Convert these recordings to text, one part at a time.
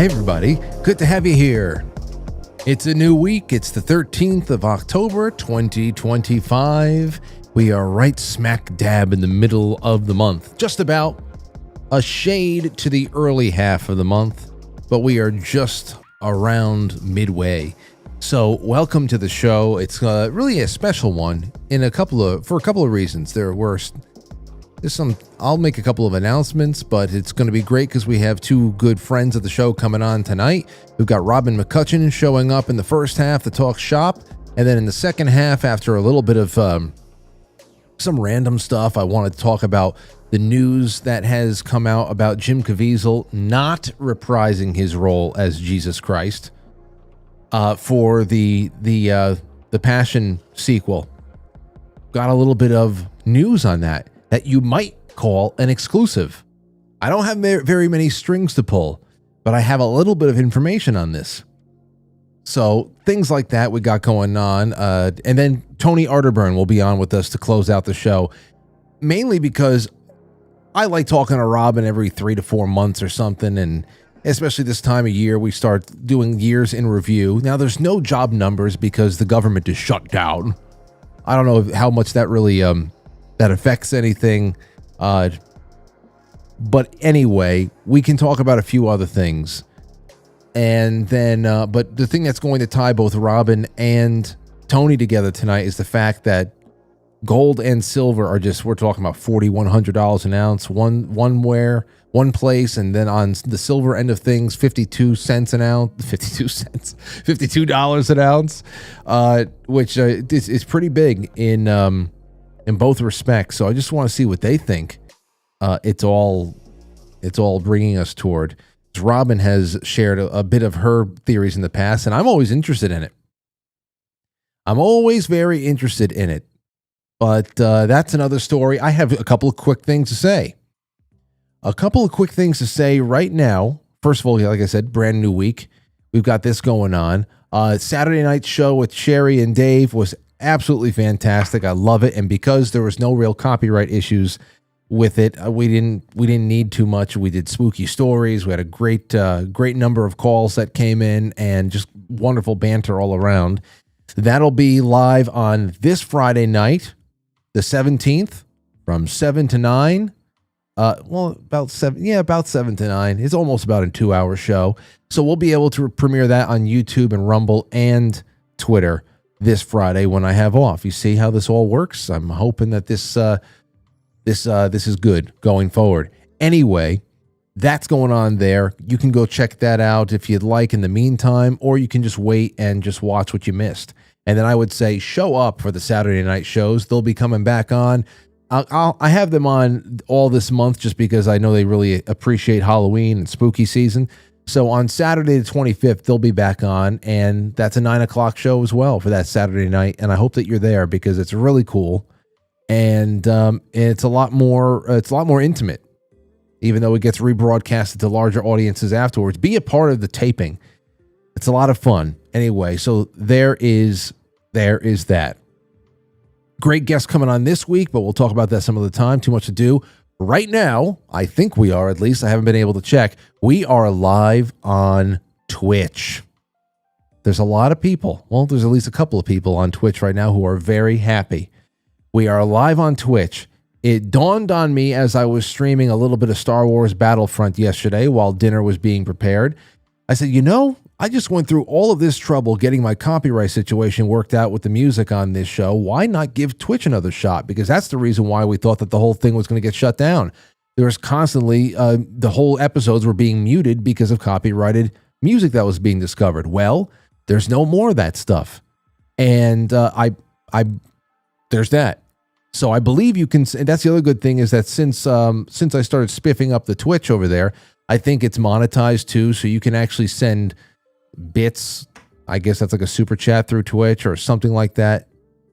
Hey everybody, good to have you here. It's a new week. It's the 13th of October, 2025. We are right smack dab in the middle of the month. Just about a shade to the early half of the month, but we are just around midway. So welcome to the show. It's really a special one for a couple of reasons. I'll make a couple of announcements, but it's going to be great because we have two good friends of the show coming on tonight. We've got Robin McCutcheon showing up in the first half to talk shop, and then in the second half, after a little bit of some random stuff, I want to talk about the news that has come out about Jim Caviezel not reprising his role as Jesus Christ for the Passion sequel. Got a little bit of news on that you might call an exclusive. I don't have very many strings to pull, but I have a little bit of information on this. So things like that we got going on. And then Tony Arterburn will be on with us to close out the show, mainly because I like talking to Robin every 3 to 4 months or something. And especially this time of year, we start doing years in review. Now there's no job numbers because the government is shut down. I don't know how much that really, that affects anything. But anyway, we can talk about a few other things. And then, but the thing that's going to tie both Robin and Tony together tonight is the fact that gold and silver are we're talking about $4,100 an ounce, one place, and then on the silver end of things, 52 cents an ounce, $52 an ounce, which is pretty big in both respects. So I just want to see what they think. It's all bringing us toward. Robin has shared a bit of her theories in the past, and I'm always interested in it. I'm always very interested in it. But that's another story. I have a couple of quick things to say. Right now. First of all, like I said, brand new week. We've got this going on. Saturday night show with Sherry and Dave was absolutely fantastic. I love it. And because there was no real copyright issues with it, we didn't need too much. We did spooky stories. We had a great number of calls that came in and just wonderful banter all around. That'll be live on this Friday night, the 17th, from 7 to 9. About 7 to 9. It's almost about a 2-hour show. So we'll be able to premiere that on YouTube and Rumble and Twitter this Friday when I have off. You see how this all works? I'm hoping that this is good going forward. Anyway, that's going on there. You can go check that out if you'd like in the meantime, or you can just wait and just watch what you missed. And then I would say show up for the Saturday night shows. They'll be coming back on. I have them on all this month just because I know they really appreciate Halloween and spooky season. So on Saturday the 25th, they'll be back on, and that's a 9 o'clock show as well for that Saturday night. And I hope that you're there because it's really cool, and it's a lot more intimate, even though it gets rebroadcasted to larger audiences afterwards. Be a part of the taping; it's a lot of fun. Anyway, so there is that. Great guest coming on this week, but we'll talk about that some other time. Too much to do. Right now, I think we are, at least I haven't been able to check. We are live on Twitch. There's a lot of people. Well, there's at least a couple of people on Twitch right now who are very happy. We are live on Twitch. It dawned on me as I was streaming a little bit of Star Wars Battlefront yesterday while dinner was being prepared. I said, I just went through all of this trouble getting my copyright situation worked out with the music on this show. Why not give Twitch another shot? Because that's the reason why we thought that the whole thing was going to get shut down. There was constantly, the whole episodes were being muted because of copyrighted music that was being discovered. Well, there's no more of that stuff. And there's that. So I believe you can, and that's the other good thing is that since I started spiffing up the Twitch over there, I think it's monetized too. So you can actually send bits. I guess that's like a super chat through Twitch or something like that.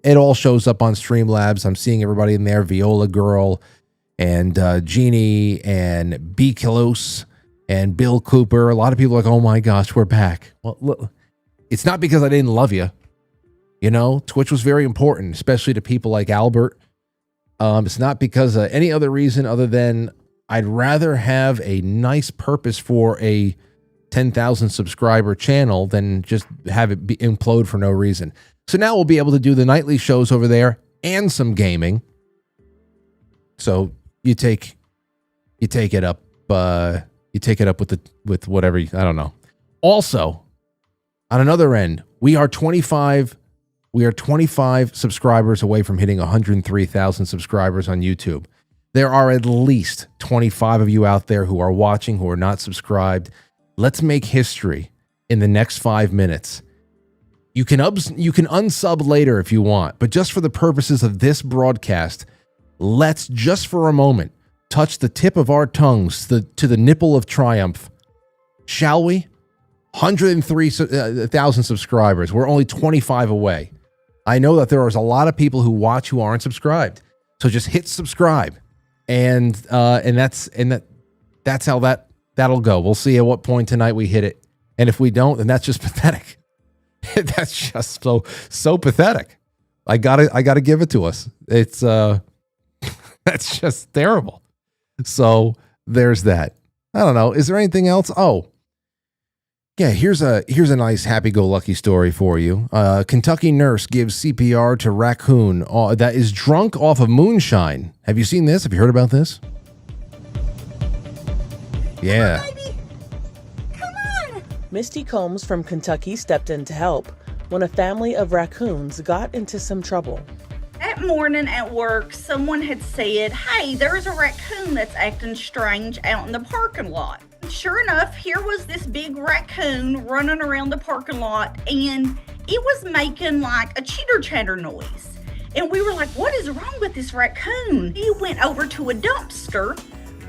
It all shows up on Streamlabs. I'm seeing everybody in there, Viola Girl and Jeannie and B. Kilos and Bill Cooper. A lot of people are like, oh my gosh, we're back. Well, look, it's not because I didn't love you. Twitch was very important, especially to people like Albert. It's not because of any other reason other than I'd rather have a nice purpose for a 10,000 subscriber channel than just have it implode for no reason. So now we'll be able to do the nightly shows over there and some gaming. So you take it up with whatever, I don't know. Also, on another end, we are 25 subscribers away from hitting 103,000 subscribers on YouTube. There are at least 25 of you out there who are watching who are not subscribed. Let's make history in the next 5 minutes. You can unsub later if you want, but just for the purposes of this broadcast, let's just for a moment touch the tip of our tongues to the nipple of triumph. Shall we? 103,000 subscribers. We're only 25 away. I know that there is a lot of people who watch who aren't subscribed. So just hit subscribe. And that's how that'll go. We'll see at what point tonight we hit it. And if we don't, then that's just pathetic. That's just so pathetic. I gotta give it to us. It's that's just terrible. So there's that. I don't know. Is there anything else? Oh, yeah. Here's a nice happy-go-lucky story for you. Kentucky nurse gives CPR to raccoon that is drunk off of moonshine. Have you seen this? Have you heard about this? Yeah. Come on. Misty Combs from Kentucky stepped in to help when a family of raccoons got into some trouble. That morning at work, someone had said, "Hey, there's a raccoon that's acting strange out in the parking lot." Sure enough, here was this big raccoon running around the parking lot, and it was making like a chitter-chatter noise. And we were like, what is wrong with this raccoon? He went over to a dumpster,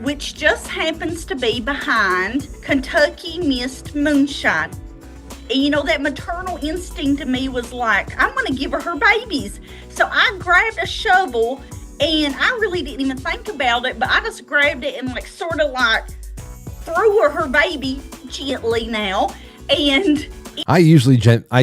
which just happens to be behind Kentucky Mist Moonshine. And you know, that maternal instinct in me was like, I'm going to give her babies. So I grabbed a shovel, and I really didn't even think about it, but I just grabbed it and like sort of like threw her baby gently now. And I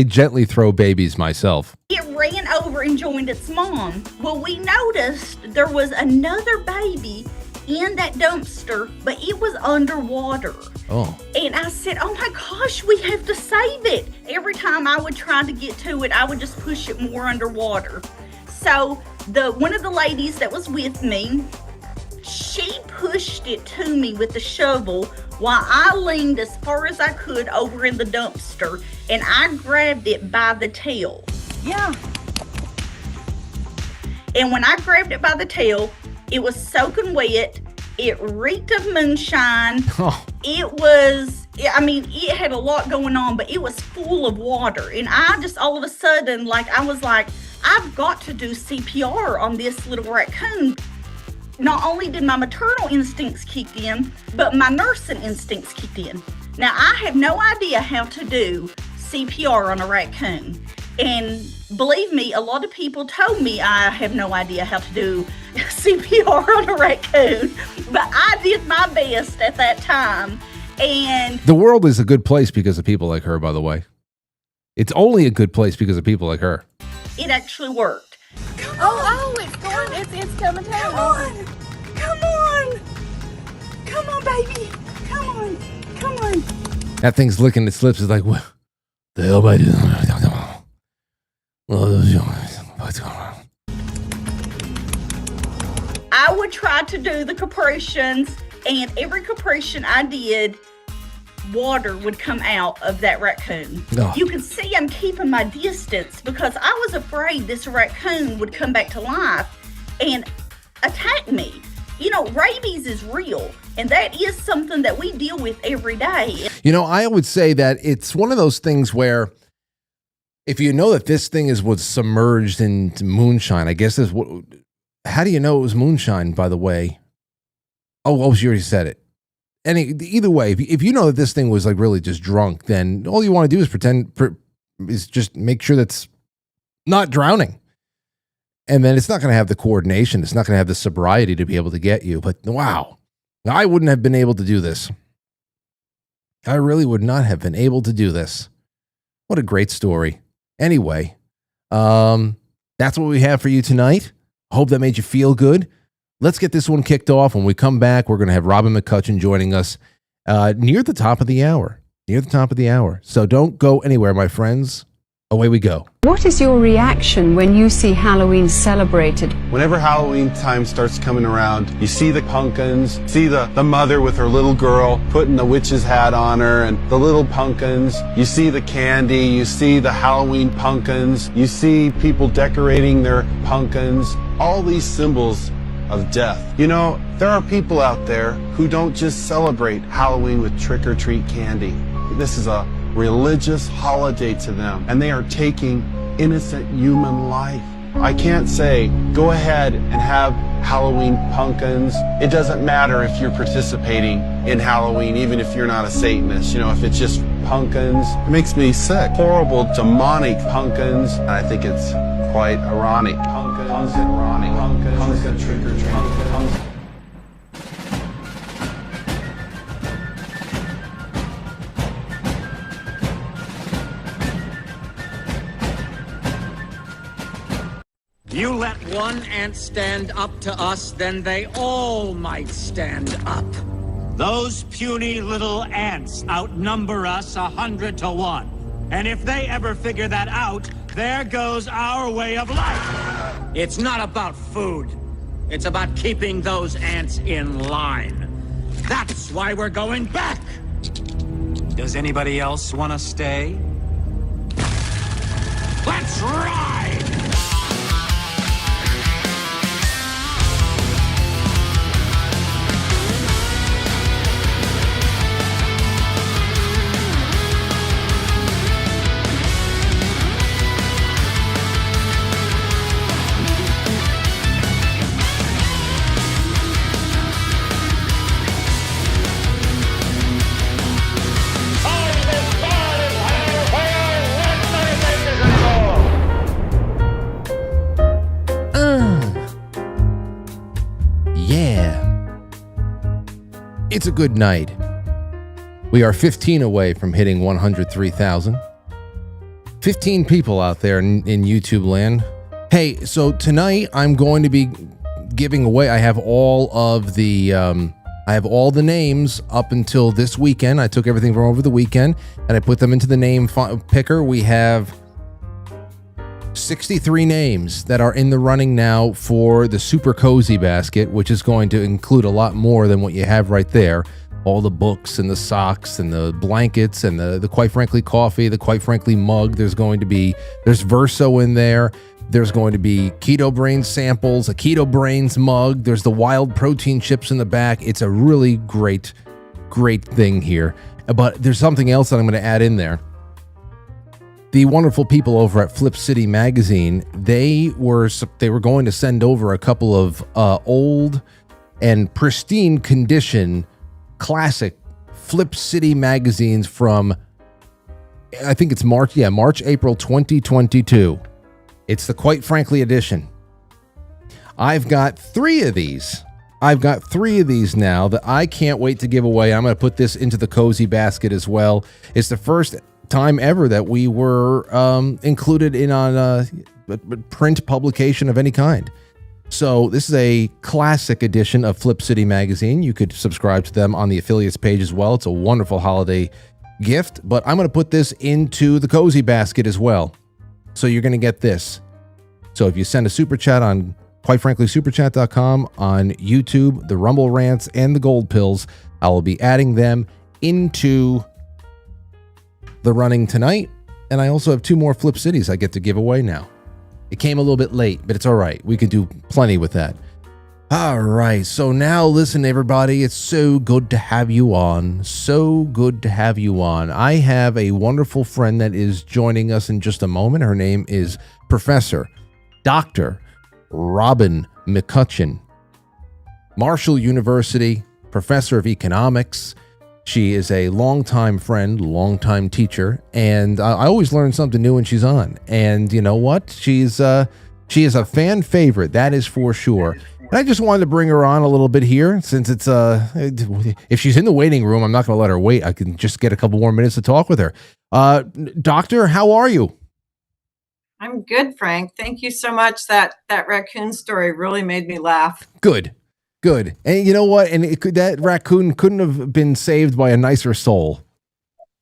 gently throw babies myself. It ran over and joined its mom. Well, we noticed there was another baby in that dumpster, but it was underwater. Oh. And I said, oh my gosh, we have to save it. Every time I would try to get to it, I would just push it more underwater. So one of the ladies that was with me, she pushed it to me with the shovel while I leaned as far as I could over in the dumpster, and I grabbed it by the tail. Yeah. And when I grabbed it by the tail, it was soaking wet. It reeked of moonshine. Oh. It had a lot going on, but it was full of water. And I just all of a sudden, I was like, I've got to do CPR on this little raccoon. Not only did my maternal instincts kick in, but my nursing instincts kicked in. Now, I have no idea how to do CPR on a raccoon. And believe me, a lot of people told me I have no idea how to do CPR on a raccoon, but I did my best at that time. And the world is a good place because of people like her, by the way. It's only a good place because of people like her. It actually worked. It's coming down. Come on, baby. Come on. That thing's licking its lips. It's like, what the hell am I doing? What's going on? I would try to do the compressions, and every compression I did, water would come out of that raccoon. Oh. You can see I'm keeping my distance because I was afraid this raccoon would come back to life and attack me. You know, rabies is real, and that is something that we deal with every day. You know, I would say that it's one of those things where if you know that this thing was submerged into moonshine, I guess is what. How do you know it was moonshine, by the way? Oh, you already said it. Either way, if you know that this thing was like really just drunk, then all you want to do is just make sure that's not drowning. And then it's not going to have the coordination. It's not going to have the sobriety to be able to get you. But wow, I wouldn't have been able to do this. I really would not have been able to do this. What a great story. Anyway, that's what we have for you tonight. Hope that made you feel good. Let's get this one kicked off. When we come back, we're going to have Robin McCutcheon joining us near the top of the hour. near the top of the hour. So don't go anywhere, my friends. Away we go. What is your reaction when you see Halloween celebrated? Whenever Halloween time starts coming around, you see the pumpkins, see the mother with her little girl putting the witch's hat on her and the little pumpkins. You see the candy, you see the Halloween pumpkins, you see people decorating their pumpkins, all these symbols of death. You know, there are people out there who don't just celebrate Halloween with trick-or-treat candy. This is a religious holiday to them, and they are taking innocent human life. I can't say, go ahead and have Halloween pumpkins. It doesn't matter if you're participating in Halloween, even if you're not a Satanist. You know, if it's just pumpkins, it makes me sick. Horrible, demonic pumpkins. And I think it's quite ironic. Pumpkins, ironic. Pumpkins, trick-or-treat. Pumpkins. You let one ant stand up to us, then they all might stand up. Those puny little ants outnumber us 100 to 1. And if they ever figure that out, there goes our way of life. It's not about food. It's about keeping those ants in line. That's why we're going back. Does anybody else want to stay? Let's ride! It's a good night. We are 15 away from hitting 103,000. 15 people out there in YouTube land. Hey, so tonight I'm going to be giving away. I have all the names up until this weekend. I took everything from over the weekend and I put them into the name picker. We have 63 names that are in the running now for the Super Cozy Basket, which is going to include a lot more than what you have right there. All the books and the socks and the blankets and the Quite Frankly coffee, the Quite Frankly mug. There's Verso in there. There's going to be Keto Brainz samples, a Keto Brainz mug. There's the wild protein chips in the back. It's a really great thing here. But there's something else that I'm going to add in there. The wonderful people over at Flip City Magazine, they were going to send over a couple of old and pristine condition classic Flip City magazines from, I think it's March, April 2022. It's the Quite Frankly edition. I've got 3 of these. I've got 3 of these now that I can't wait to give away. I'm going to put this into the cozy basket as well. It's the first time ever that we were included in on a print publication of any kind. So this is a classic edition of Flip City Magazine. You could subscribe to them on the affiliates page as well. It's a wonderful holiday gift, but I'm going to put this into the cozy basket as well. So you're going to get this. So if you send a super chat on QuiteFranklySuperChat.com, on YouTube, the Rumble Rants, and the Gold Pills, I will be adding them into the running tonight. And I also have 2 more Flip Cities I get to give away now. It came a little bit late, but it's all right. We can do plenty with that. All right. So now listen, everybody. It's so good to have you on. So good to have you on. I have a wonderful friend that is joining us in just a moment. Her name is Professor Dr. Robin McCutcheon, Marshall University, Professor of Economics. She is a longtime friend, longtime teacher, and I always learn something new when she's on. And you know what? She is a fan favorite, that is for sure. And I just wanted to bring her on a little bit here, since it's if she's in the waiting room, I'm not going to let her wait. I can just get a couple more minutes to talk with her. Doctor, how are you? I'm good, Frank. Thank you so much. That raccoon story really made me laugh. Good. And you know what? And that raccoon couldn't have been saved by a nicer soul.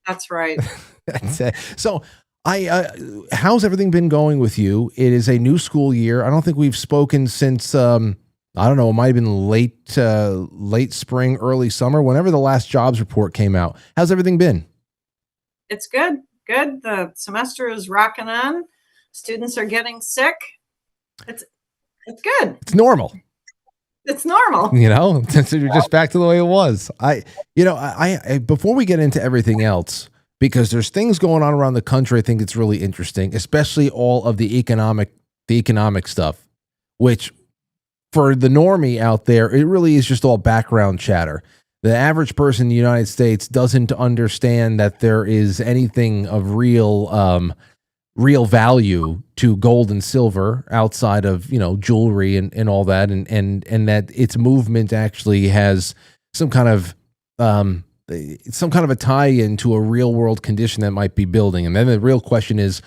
That's right. That's it. So how's everything been going with you? It is a new school year. I don't think we've spoken since, I don't know, it might've been late spring, early summer, whenever the last jobs report came out. How's everything been? It's good. Good. The semester is rocking on. Students are getting sick. It's good. It's normal. It's normal. You know, you're just back to the way it was. I before we get into everything else, because there's things going on around the country, I think it's really interesting, especially all of the economic stuff, which for the normie out there, it really is just all background chatter. The average person in the United States doesn't understand that there is anything of real value to gold and silver outside of, jewelry and all that. And that its movement actually has some kind of a tie-in to a real world condition that might be building. And then the real question is,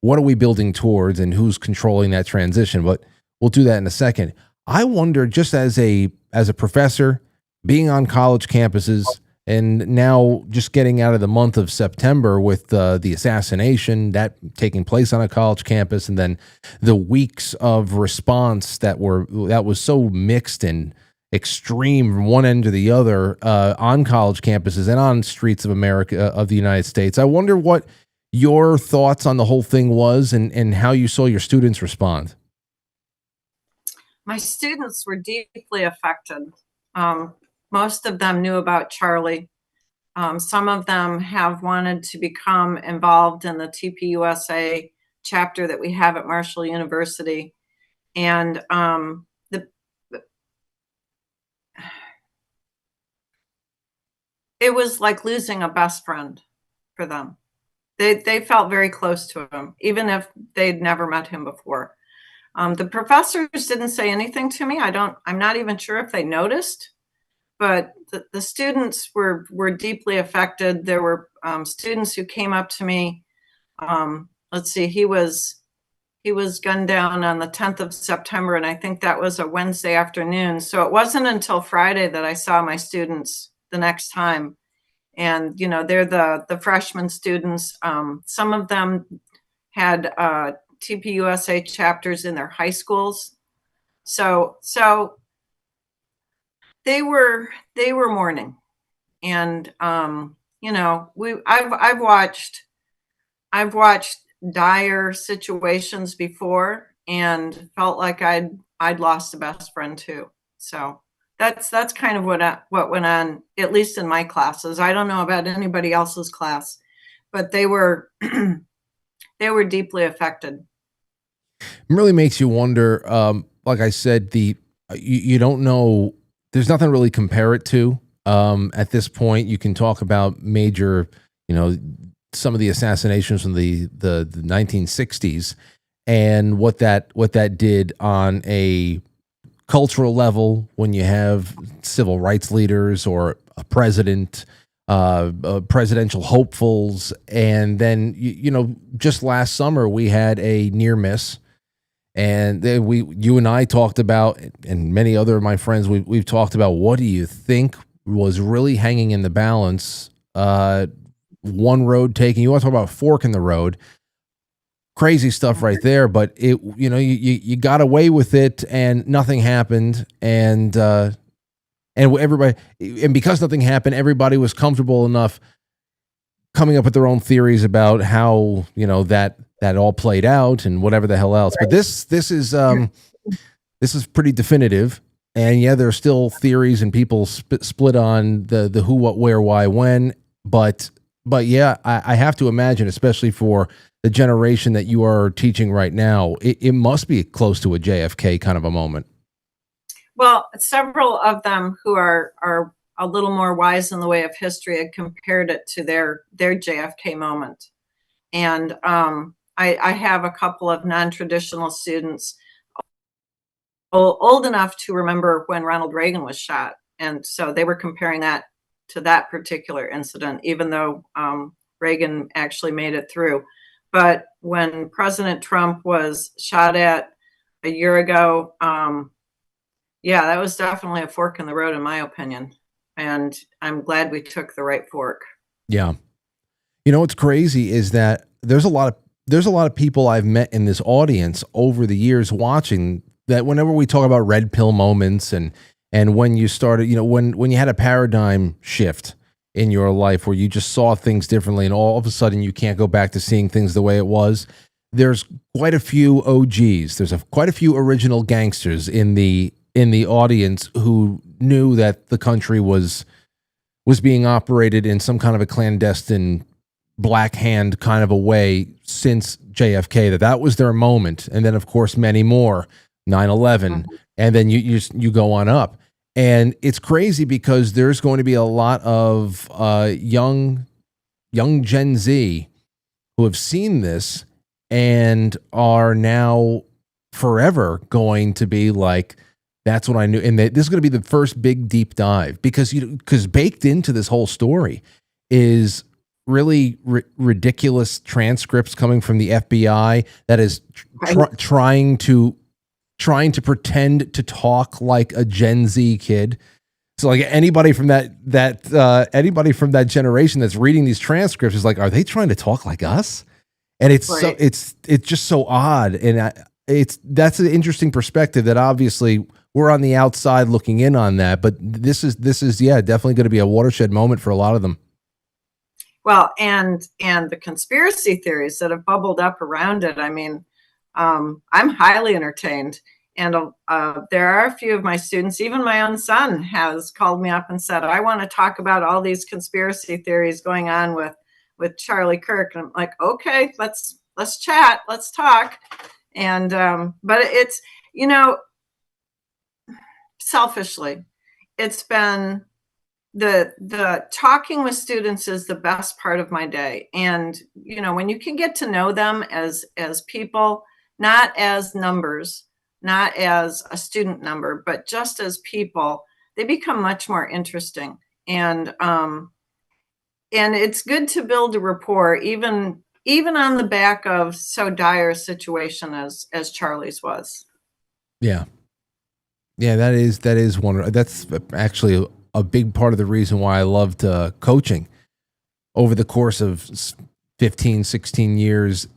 what are we building towards and who's controlling that transition? But we'll do that in a second. I wonder, just as a professor, being on college campuses, and now just getting out of the month of September with the assassination that taking place on a college campus, and then the weeks of response that was so mixed and extreme from one end to the other on college campuses and on streets of America, of the United States. I wonder what your thoughts on the whole thing was and how you saw your students respond. My students were deeply affected. Most of them knew about Charlie. Some of them have wanted to become involved in the TPUSA chapter that we have at Marshall University. And it was like losing a best friend for them. They felt very close to him, even if they'd never met him before. The professors didn't say anything to me. I'm not even sure if they noticed, but the students were deeply affected. There were students who came up to me. Let's see, he was gunned down on the 10th of September, and I think that was a Wednesday afternoon. So it wasn't until Friday that I saw my students the next time. And, they're the freshman students. Some of them had TPUSA chapters in their high schools. So they were mourning. And, I've watched dire situations before and felt like I'd lost a best friend too. So that's kind of what went on, at least in my classes. I don't know about anybody else's class, but they were deeply affected. It really makes you wonder. Like I said, you don't know. There's nothing really compare it to. At this point, you can talk about major, some of the assassinations from the 1960s and what that did on a cultural level when you have civil rights leaders or a president, presidential hopefuls. And then, just last summer we had a near miss, and then you and I talked about, and many other of my friends, we've talked about, what do you think was really hanging in the balance? One road taking, you want to talk about a fork in the road, crazy stuff right there. But you got away with it and nothing happened. And everybody, and because nothing happened, everybody was comfortable enough coming up with their own theories about how, that all played out and whatever the hell else. But this is pretty definitive. And yeah, there are still theories and people split on the who, what, where, why, when. But yeah, I have to imagine, especially for the generation that you are teaching right now, it must be close to a JFK kind of a moment. Well, several of them who are a little more wise in the way of history had compared it to their JFK moment. And I have a couple of non-traditional students old enough to remember when Ronald Reagan was shot. And so they were comparing that to that particular incident, even though Reagan actually made it through. But when President Trump was shot at a year ago, yeah, that was definitely a fork in the road, in my opinion. And I'm glad we took the right fork. Yeah. You know what's crazy is that there's a lot of people I've met in this audience over the years watching that whenever we talk about red pill moments and when you started, when you had a paradigm shift in your life where you just saw things differently and all of a sudden you can't go back to seeing things the way it was. There's quite a few OGs. There's quite a few original gangsters in the audience who knew that the country was being operated in some kind of a clandestine black hand kind of a way since JFK, that was their moment. And then of course many more, 9/11, and then you go on up. And it's crazy because there's going to be a lot of young Gen Z who have seen this and are now forever going to be like, that's what I knew. And this is going to be the first big deep dive because baked into this whole story is really ridiculous transcripts coming from the FBI that is trying to pretend to talk like a Gen Z kid. So like anybody from that generation that's reading these transcripts is like, are they trying to talk like us? And it's so it's just so odd. And that's an interesting perspective that obviously we're on the outside looking in on that. But this is definitely going to be a watershed moment for a lot of them. Well, and the conspiracy theories that have bubbled up around it. I mean, I'm highly entertained. And there are a few of my students, even my own son has called me up and said, I want to talk about all these conspiracy theories going on with Charlie Kirk. And I'm like, okay, let's chat, let's talk. And, but it's, selfishly, it's been the talking with students is the best part of my day. And, when you can get to know them as people, not as numbers, not as a student number, but just as people, they become much more interesting. And it's good to build a rapport, even on the back of so dire a situation as Charlie's was. Yeah. Yeah, that is one. That's actually a big part of the reason why I loved coaching over the course of 15, 16 years.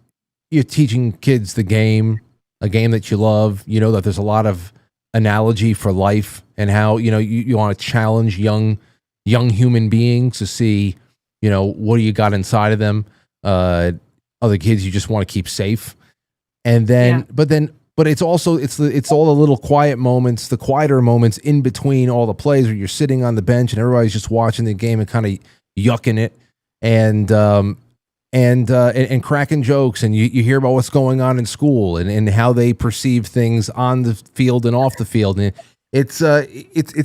You're teaching kids the game, a game that you love, that there's a lot of analogy for life and how, you want to challenge young human beings to see, what do you got inside of them? Other kids you just want to keep safe. And then, but it's also, it's all the little quiet moments, the quieter moments in between all the plays where you're sitting on the bench and everybody's just watching the game and kind of yucking it and cracking jokes, and you hear about what's going on in school and how they perceive things on the field and off the field. And it's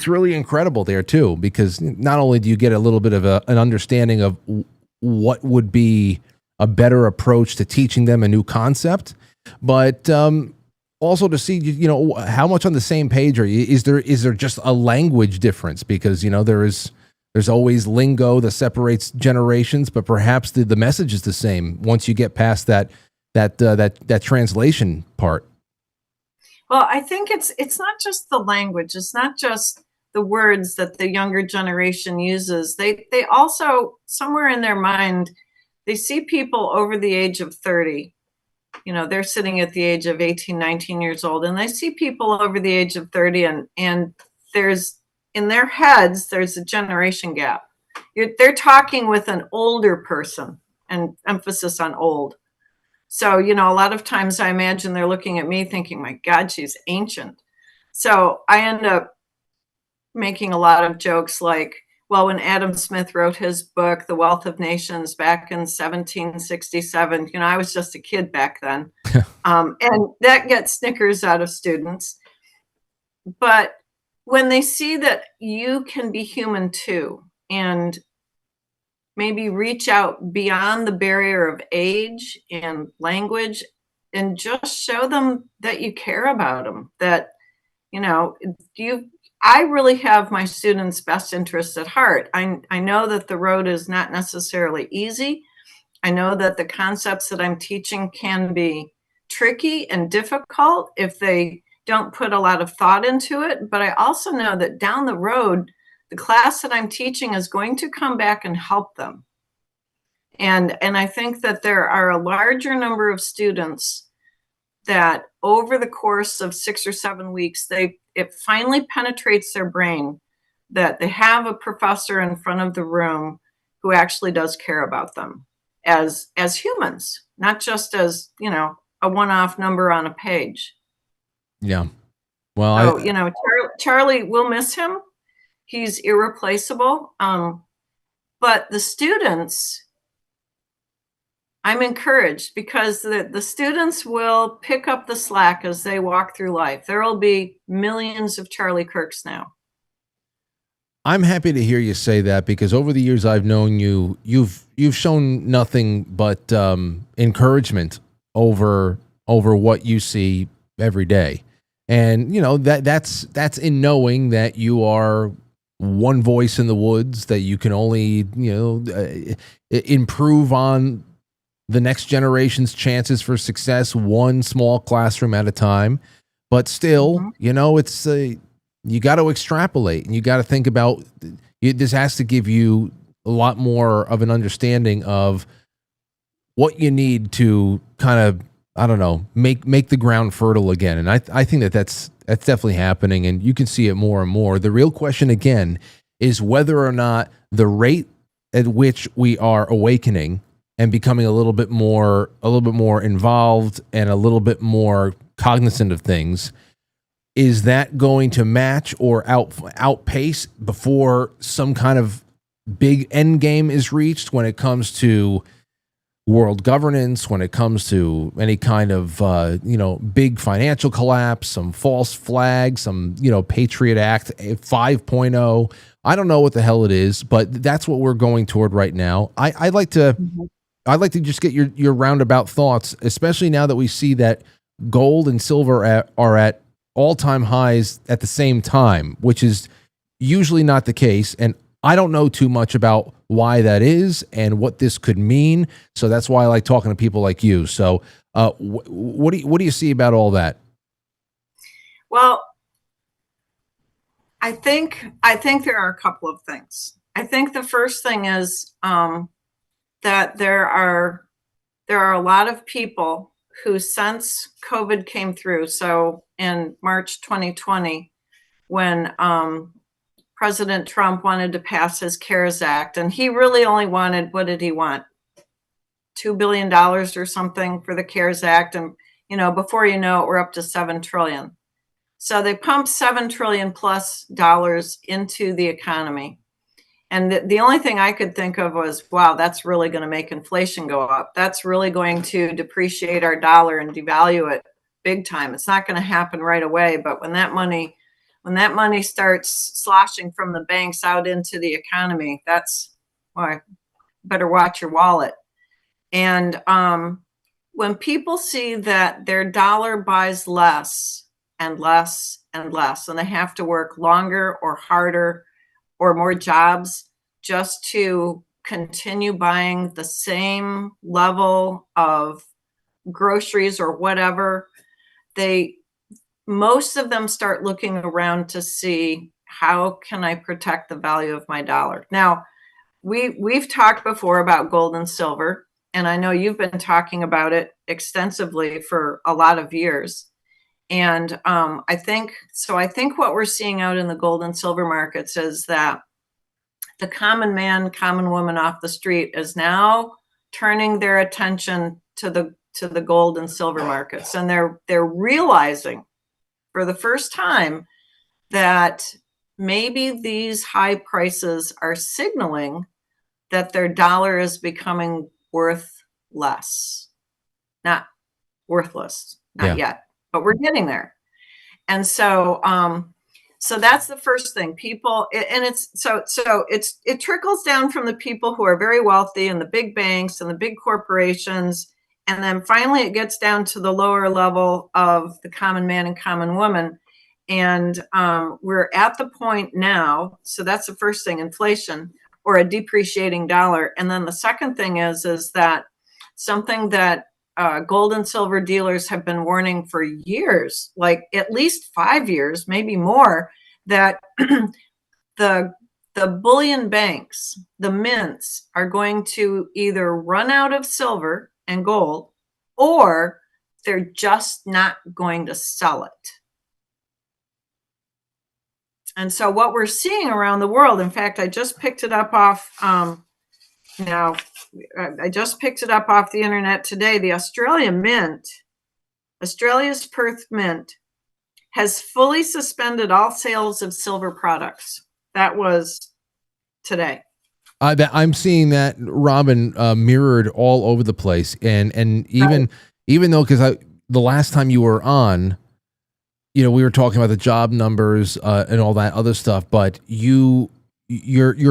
really incredible there too, because not only do you get a little bit of an understanding of what would be a better approach to teaching them a new concept, but also to see, how much on the same page are you? Is there just a language difference? Because, there's always lingo that separates generations, but perhaps the message is the same once you get past that translation part. Well, I think it's not just the language. It's not just the words that the younger generation uses. They also, somewhere in their mind, they see people over the age of 30. They're sitting at the age of 18, 19 years old, and they see people over the age of 30, and there's, in their heads, there's a generation gap. They're talking with an older person, and emphasis on old. So, a lot of times I imagine they're looking at me thinking, my God, she's ancient. So I end up making a lot of jokes like, well, when Adam Smith wrote his book, The Wealth of Nations, back in 1767, I was just a kid back then. And that gets snickers out of students. But when they see that you can be human too, and maybe reach out beyond the barrier of age and language and just show them that you care about them, that, I really have my students' best interests at heart. I know that the road is not necessarily easy. I know that the concepts that I'm teaching can be tricky and difficult if they don't put a lot of thought into it. But I also know that down the road, the class that I'm teaching is going to come back and help them. And I think that there are a larger number of students that over the course of 6 or 7 weeks, it finally penetrates their brain that they have a professor in front of the room who actually does care about them as humans, not just as, a one-off number on a page. Yeah. Well, so, Charlie, we'll miss him. He's irreplaceable. But the students, I'm encouraged because the students will pick up the slack as they walk through life. There will be millions of Charlie Kirks now. I'm happy to hear you say that, because over the years I've known you, you've shown nothing but encouragement over what you see every day. And that's in knowing that you are one voice in the woods, that you can only improve on the next generation's chances for success one small classroom at a time. But still, it's you got to extrapolate, and you got to think about this. Has to give you a lot more of an understanding of what you need to kind of, I don't know, make the ground fertile again. And I think that's definitely happening, and you can see it more and more. The real question again is whether or not the rate at which we are awakening and becoming a little bit more involved and a little bit more cognizant of things, is that going to match or outpace before some kind of big end game is reached when it comes to world governance, when it comes to any kind of big financial collapse, some false flag, some Patriot Act 5.0. I don't know what the hell it is, but that's what we're going toward right now. I'd like to just get your roundabout thoughts, especially now that we see that gold and silver are at all-time highs at the same time, which is usually not the case. And I don't know too much about why that is and what this could mean. So that's why I like talking to people like you. So what do you see about all that? Well, I think there are a couple of things. I think the first thing is that there are a lot of people who, since COVID came through, so in March 2020, when President Trump wanted to pass his CARES Act, and he really only wanted, what did he want? $2 billion or something for the CARES Act. And, before you know it, we're up to $7 trillion. So they pumped $7 trillion plus dollars into the economy. And the only thing I could think of was, wow, that's really going to make inflation go up. That's really going to depreciate our dollar and devalue it big time. It's not going to happen right away. But when that money starts sloshing from the banks out into the economy, that's why better watch your wallet. And when people see that their dollar buys less and less and less, and they have to work longer or harder or more jobs just to continue buying the same level of groceries or whatever, most of them start looking around to see, how can I protect the value of my dollar? Now, we've talked before about gold and silver, and I know you've been talking about it extensively for a lot of years. And I think what we're seeing out in the gold and silver markets is that the common man, common woman off the street is now turning their attention to the gold and silver markets, and they're realizing for the first time that maybe these high prices are signaling that their dollar is becoming worth less. Not worthless, not yet, but we're getting there. And so that's the first thing. People, and it trickles down from the people who are very wealthy and the big banks and the big corporations. And then finally it gets down to the lower level of the common man and common woman. And we're at the point now. So that's the first thing, inflation or a depreciating dollar. And then the second thing is that something that gold and silver dealers have been warning for years, like at least 5 years, maybe more, that the the bullion banks, the mints, are going to either run out of silver and gold, or they're just not going to sell it. And so what we're seeing around the world, in fact, I just picked it up off, I just picked it up off the internet today. The Australia's Perth Mint, has fully suspended all sales of silver products. That was today. I'm seeing that, Robin, mirrored all over the place, and even though, because the last time you were on, we were talking about the job numbers and all that other stuff, but your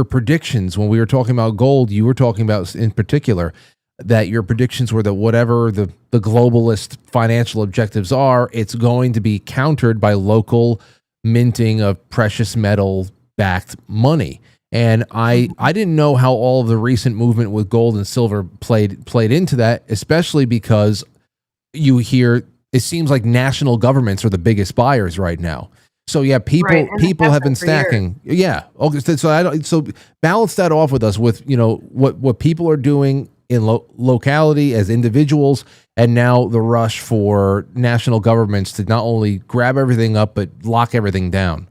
predictions when we were talking about gold, you were talking about in particular that your predictions were that whatever the globalist financial objectives are, it's going to be countered by local minting of precious metal backed money. And I didn't know how all of the recent movement with gold and silver played into that, especially because you hear it seems like national governments are the biggest buyers right now. So yeah, people have been stacking. Yeah. Okay. So balance that off with us with, what people are doing in locality as individuals, and now the rush for national governments to not only grab everything up, but lock everything down.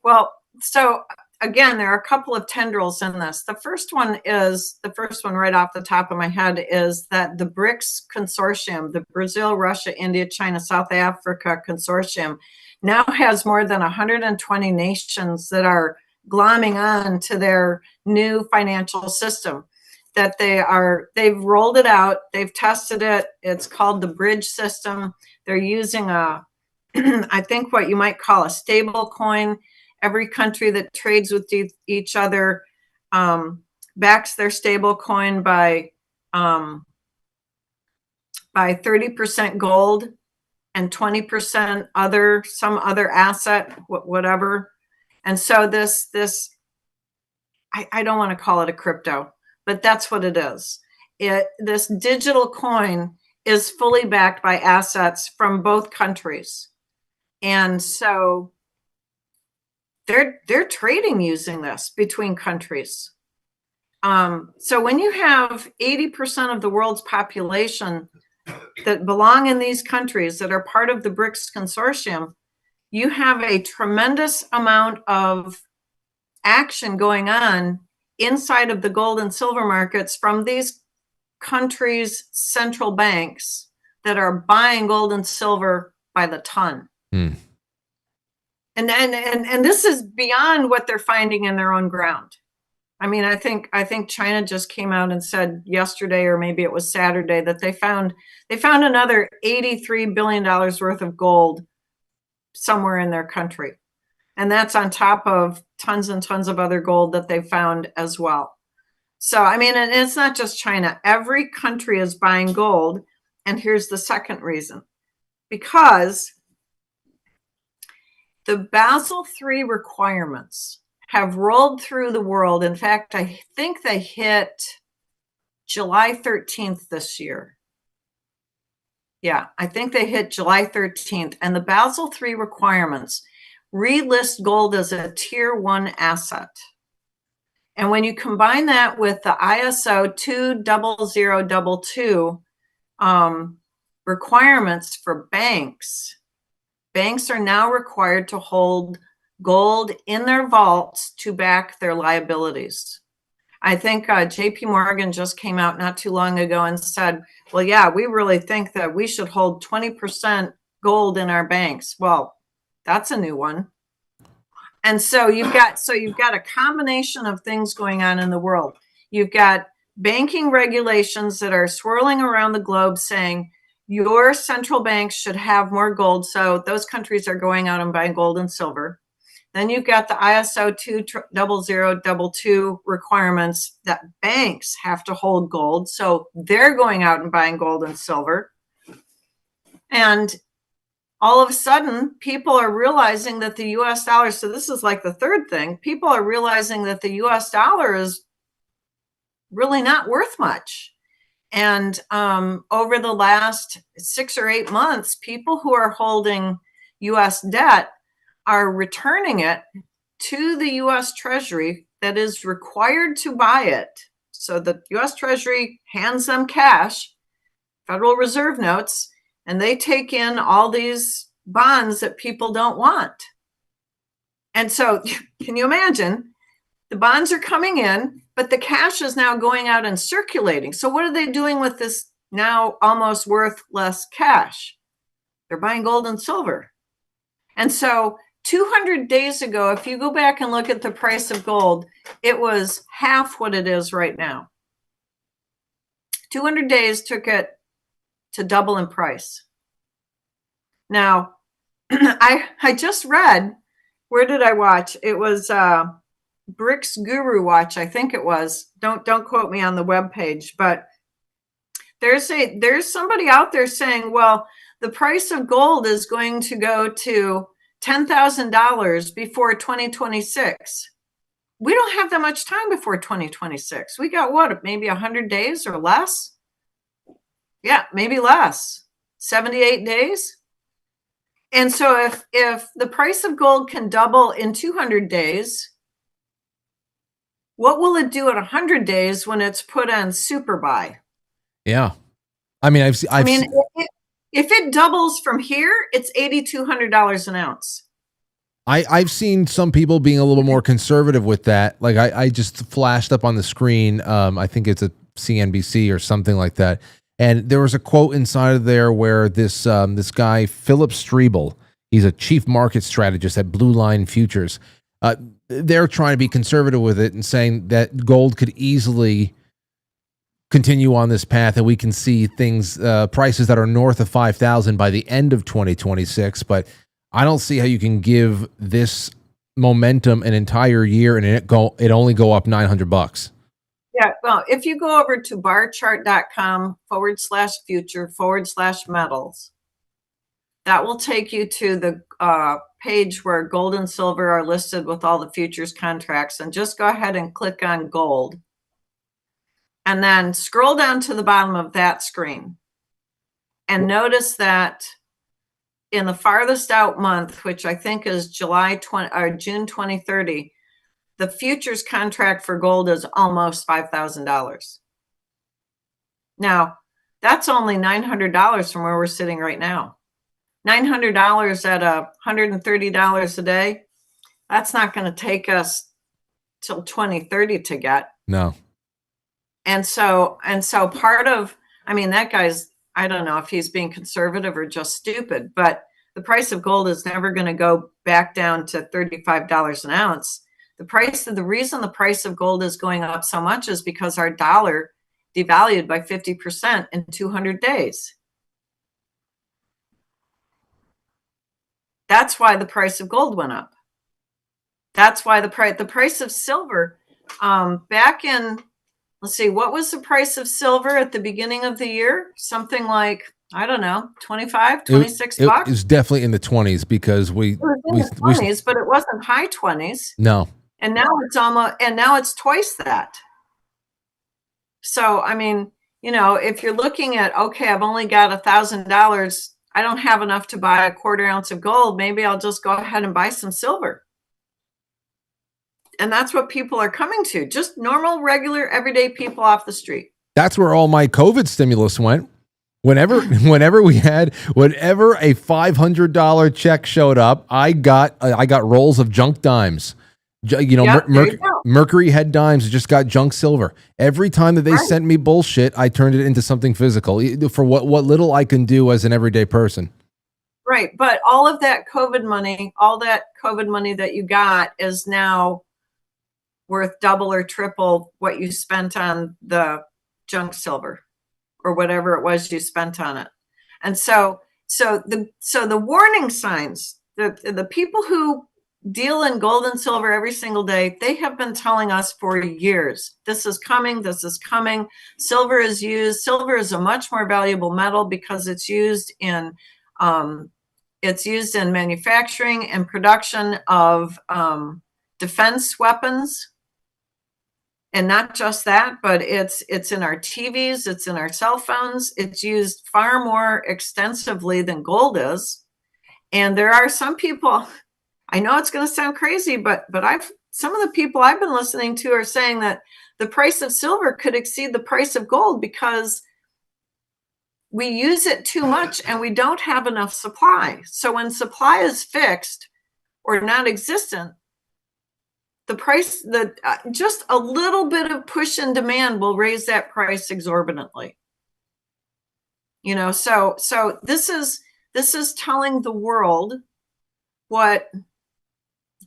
Well, so again, there are a couple of tendrils in this. The first one right off the top of my head is that the BRICS consortium, the Brazil, Russia, India, China, South Africa consortium, now has more than 120 nations that are glomming on to their new financial system. That they've rolled it out, they've tested it. It's called the bridge system. They're using I think what you might call a stable coin. Every country that trades with each other backs their stable coin by 30% gold and 20% some other asset, whatever. And so this I don't want to call it a crypto, but that's what it is. This digital coin is fully backed by assets from both countries. And so they're trading using this between countries. So when you have 80% of the world's population that belong in these countries that are part of the BRICS consortium, you have a tremendous amount of action going on inside of the gold and silver markets from these countries' central banks that are buying gold and silver by the ton. And this is beyond what they're finding in their own ground. I mean, I think China just came out and said yesterday, or maybe it was Saturday, that they found another $83 billion worth of gold somewhere in their country. And that's on top of tons and tons of other gold that they found as well. So, I mean, and it's not just China. Every country is buying gold. And here's the second reason. Because the Basel III requirements have rolled through the world. In fact, I think they hit July 13th this year. Yeah, I think they hit July 13th. And the Basel III requirements relist gold as a tier 1 asset. And when you combine that with the ISO 20022 requirements for banks are now required to hold gold in their vaults to back their liabilities. I think JP Morgan just came out not too long ago and said, well, yeah, we really think that we should hold 20% gold in our banks. Well, that's a new one. And so you've got a combination of things going on in the world. You've got banking regulations that are swirling around the globe saying your central banks should have more gold. So those countries are going out and buying gold and silver. Then you've got the ISO 20022 requirements that banks have to hold gold. So they're going out and buying gold and silver. And all of a sudden, people are realizing that the US dollar, so this is like the third thing, people are realizing that the US dollar is really not worth much. And over the last 6 or 8 months, people who are holding US debt are returning it to the U.S. Treasury that is required to buy it. So the U.S. Treasury hands them cash, Federal Reserve notes, and they take in all these bonds that people don't want. And so can you imagine? The bonds are coming in, but the cash is now going out and circulating. So what are they doing with this now almost worthless cash? They're buying gold and silver. And so 200 days ago, if you go back and look at the price of gold, it was half what it is right now. 200 days took it to double in price. Now, I just read, where did I watch? It was Brick's Guru Watch, I think it was. Don't quote me on the webpage, but there's somebody out there saying, well, the price of gold is going to go to $10,000 before 2026. We don't have that much time before 2026. We got what, maybe 100 days or less? Yeah, maybe less. 78 days. And so if the price of gold can double in 200 days, what will it do at 100 days when it's put on super buy? Yeah. I mean, if it doubles from here, it's $8,200 an ounce. I've seen some people being a little more conservative with that. Like I just flashed up on the screen. I think it's a CNBC or something like that. And there was a quote inside of there where this guy, Philip Strebel, he's a chief market strategist at Blue Line Futures. They're trying to be conservative with it and saying that gold could easily continue on this path, and we can see things, prices that are north of 5,000 by the end of 2026. But I don't see how you can give this momentum an entire year and it only go up $900. Yeah, well, if you go over to barchart.com/future/metals, that will take you to the page where gold and silver are listed with all the futures contracts, and just go ahead and click on gold. And then scroll down to the bottom of that screen and notice that in the farthest out month, which I think is June 2030, the futures contract for gold is almost $5,000. Now, that's only $900 from where we're sitting right now. $900 at $130 a day, that's not going to take us till 2030 to get. No. And so part of, I mean, that guy's, I don't know if he's being conservative or just stupid, but the price of gold is never going to go back down to $35 an ounce. The reason the price of gold is going up so much is because our dollar devalued by 50% in 200 days. That's why the price of gold went up. That's why the price of silver, back in, let's see, what was the price of silver at the beginning of the year? Something like, I don't know, 25, 26 bucks? It was definitely in the 20s because it was in the 20s, but it wasn't high 20s. No. And now it's twice that. So, I mean, if you're looking at, okay, I've only got $1,000, I don't have enough to buy a quarter ounce of gold, maybe I'll just go ahead and buy some silver. And that's what people are coming to. Just normal, regular, everyday people off the street. That's where all my COVID stimulus went. Whenever a $500 check showed up, I got rolls of junk dimes. Mercury head dimes just got junk silver. Every time that they sent me bullshit, I turned it into something physical for what little I can do as an everyday person. Right. But all of that COVID money, that you got is now worth double or triple what you spent on the junk silver or whatever it was you spent on it. And so the warning signs, the people who deal in gold and silver every single day, they have been telling us for years, this is coming. Silver is a much more valuable metal because it's used in manufacturing and production of defense weapons. And not just that, but it's in our TVs, it's in our cell phones. It's used far more extensively than gold is. And there are some people, I know it's going to sound crazy, but some of the people I've been listening to are saying that the price of silver could exceed the price of gold because we use it too much and we don't have enough supply. So when supply is fixed or non-existent, the price, just a little bit of push in demand will raise that price exorbitantly. You know, so this is telling the world what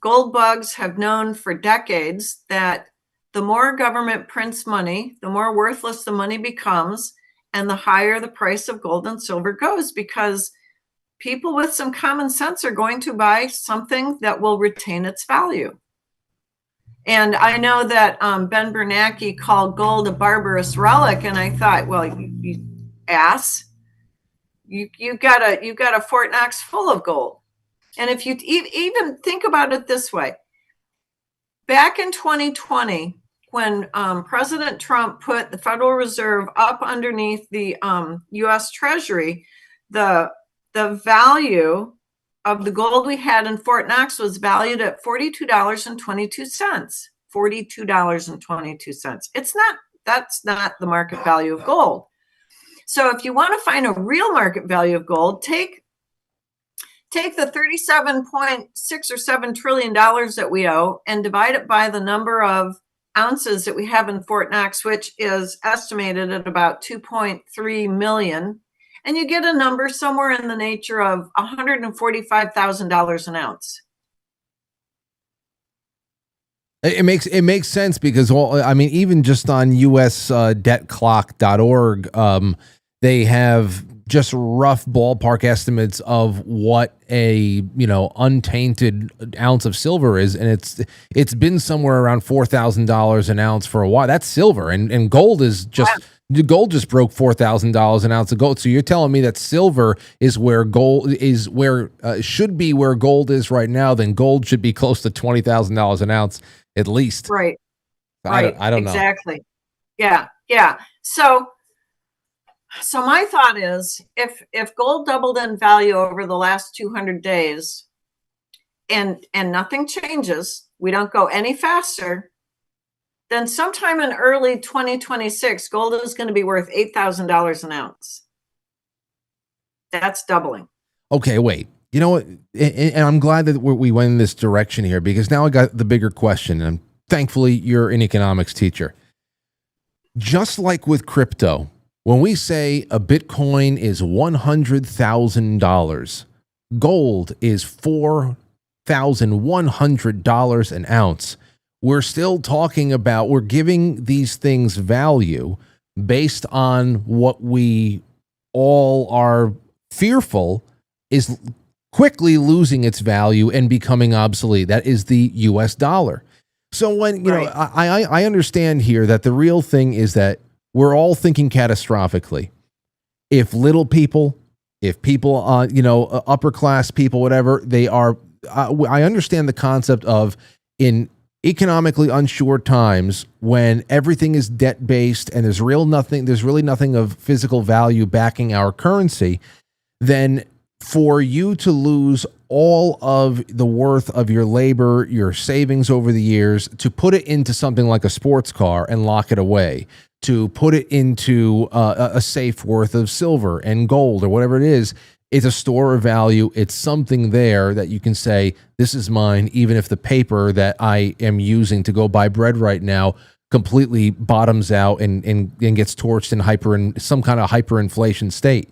gold bugs have known for decades, that the more government prints money, the more worthless the money becomes, and the higher the price of gold and silver goes, because people with some common sense are going to buy something that will retain its value. And I know that Ben Bernanke called gold a barbarous relic, and I thought, well, you ass, you got a Fort Knox full of gold. And if you even think about it this way, back in 2020, when President Trump put the Federal Reserve up underneath the U.S. Treasury, the value of the gold we had in Fort Knox was valued at $42.22. $42.22. That's not the market value of gold. So if you want to find a real market value of gold, take the 37.6 or 7 trillion dollars that we owe and divide it by the number of ounces that we have in Fort Knox, which is estimated at about 2.3 million. And you get a number somewhere in the nature of $145,000 an ounce. It makes sense because, well, I mean, even just on usdebtclock.org, they have just rough ballpark estimates of what a, untainted ounce of silver is, and it's been somewhere around $4,000 an ounce for a while. That's silver, and gold is just. Wow. Gold just broke $4,000 an ounce of gold. So you're telling me that silver is where gold is, where should be where gold is right now. Then gold should be close to $20,000 an ounce at least. Right. I don't know. Exactly. Yeah. So my thought is, if gold doubled in value over the last 200 days, and nothing changes, we don't go any faster, then sometime in early 2026, gold is going to be worth $8,000 an ounce. That's doubling. Okay, wait. You know what? And I'm glad that we went in this direction here, because now I got the bigger question, and thankfully you're an economics teacher. Just like with crypto, when we say a Bitcoin is $100,000, gold is $4,100 an ounce. We're still talking about, we're giving these things value based on what we all are fearful is quickly losing its value and becoming obsolete. That is the US dollar. So when, I understand here that the real thing is that we're all thinking catastrophically. If little people, if people, upper class people, whatever they are, I understand the concept of in economically unsure times when everything is debt based and there's really nothing of physical value backing our currency, then for you to lose all of the worth of your labor, your savings over the years, to put it into something like a sports car and lock it away, to put it into a safe worth of silver and gold or whatever it is, it's a store of value. It's something there that you can say, this is mine, even if the paper that I am using to go buy bread right now completely bottoms out and gets torched in some kind of hyperinflation state.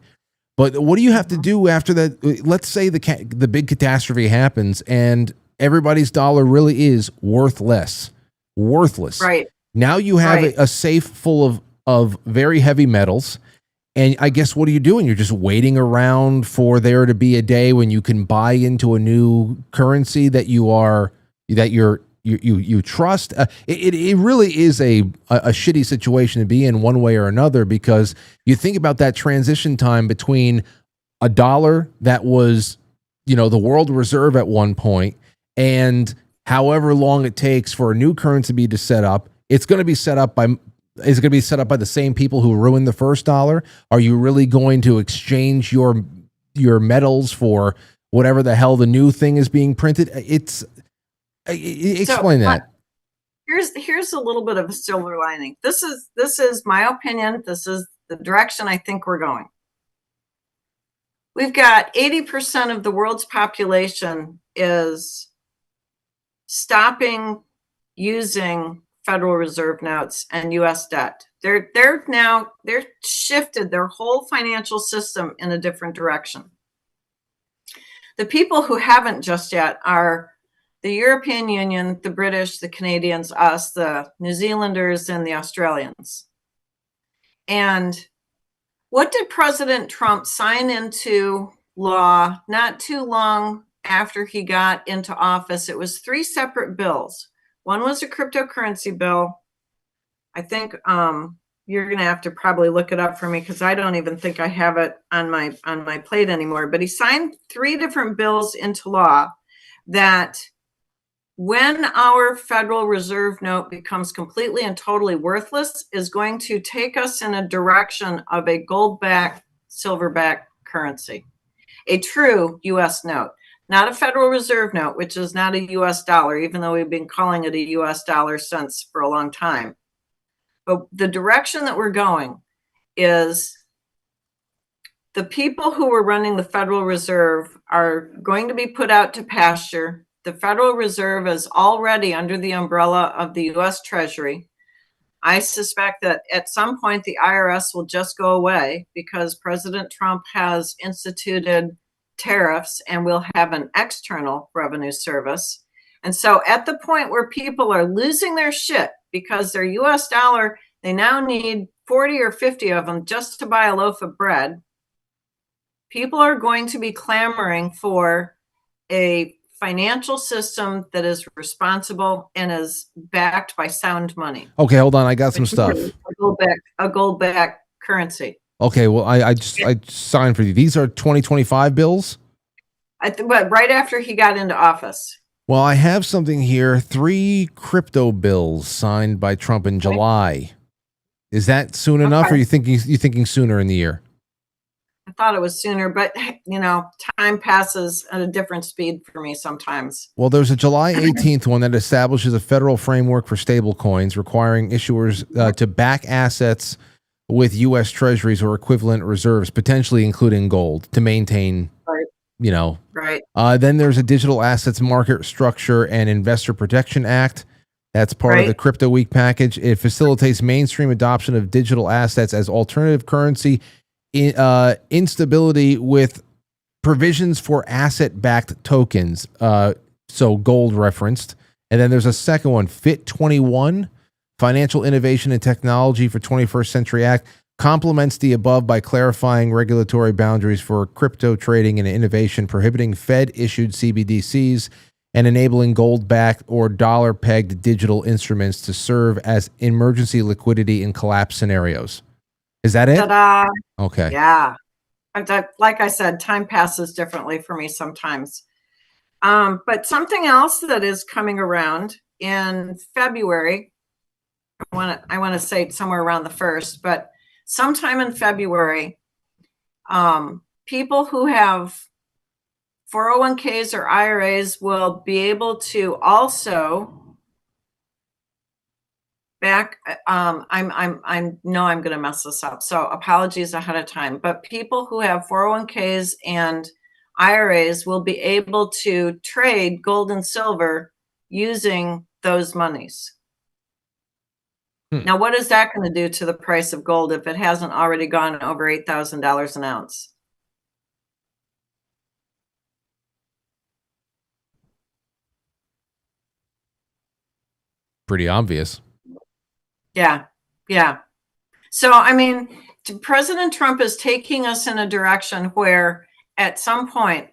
But what do you have to do after that? Let's say the big catastrophe happens and everybody's dollar really is worthless. Right. Now you have a safe full of very heavy metals. And I guess what are you doing? You're just waiting around for there to be a day when you can buy into a new currency that you trust. It really is a shitty situation to be in one way or another, because you think about that transition time between a dollar that was, the world reserve at one point, and however long it takes for a new currency to set up. It's going to be set up by the same people who ruined the first dollar. Are you really going to exchange your metals for whatever the hell the new thing is being printed. Explain that. Here's a little bit of a silver lining. This is my opinion. This is the direction I think we're going. We've got 80% of the world's population is stopping using Federal Reserve notes and U.S. debt. They're shifted their whole financial system in a different direction. The people who haven't just yet are the European Union, the British, the Canadians, us, the New Zealanders, and the Australians. And what did President Trump sign into law not too long after he got into office? It was 3 separate bills. One was a cryptocurrency bill. I think you're going to have to probably look it up for me because I don't even think I have it on my plate anymore. But he signed 3 different bills into law that when our Federal Reserve note becomes completely and totally worthless, is going to take us in a direction of a gold-backed, silver-backed currency, a true U.S. note, not a Federal Reserve note, which is not a U.S. dollar, even though we've been calling it a U.S. dollar since for a long time. But the direction that we're going is the people who were running the Federal Reserve are going to be put out to pasture. The Federal Reserve is already under the umbrella of the U.S. Treasury. I suspect that at some point the IRS will just go away because President Trump has instituted tariffs and we'll have an external revenue service. And so at the point where people are losing their shit because their U.S. dollar, they now need 40 or 50 of them just to buy a loaf of bread, people are going to be clamoring for a financial system that is responsible and is backed by sound money. Okay, hold on. I got some stuff. A gold-backed currency. Okay, well, I signed for you. These are 2025 bills? But right after he got into office. Well, I have something here. 3 crypto bills signed by Trump in July. Is that soon enough, or are you thinking sooner in the year? I thought it was sooner, but time passes at a different speed for me sometimes. Well, there's a July 18th one that establishes a federal framework for stable coins, requiring issuers to back assets with U.S. treasuries or equivalent reserves, potentially including gold, to maintain, Right. Then there's a Digital Assets Market Structure and Investor Protection Act. That's part of the Crypto Week package. It facilitates mainstream adoption of digital assets as alternative currency, instability with provisions for asset-backed tokens, so gold referenced. And then there's a second one, FIT 21, Financial Innovation and Technology for 21st Century Act, complements the above by clarifying regulatory boundaries for crypto trading and innovation, prohibiting Fed-issued CBDCs, and enabling gold-backed or dollar-pegged digital instruments to serve as emergency liquidity in collapse scenarios. Is that it? Ta-da. Okay. Yeah. Like I said, time passes differently for me sometimes. But something else that is coming around in February, I want to say somewhere around the 1st, but sometime in February, people who have 401ks or IRAs will be able to also I know I'm going to mess this up, so apologies ahead of time. But people who have 401ks and IRAs will be able to trade gold and silver using those monies. Now, what is that going to do to the price of gold if it hasn't already gone over $8,000 an ounce? Pretty obvious. Yeah. So, I mean, President Trump is taking us in a direction where at some point,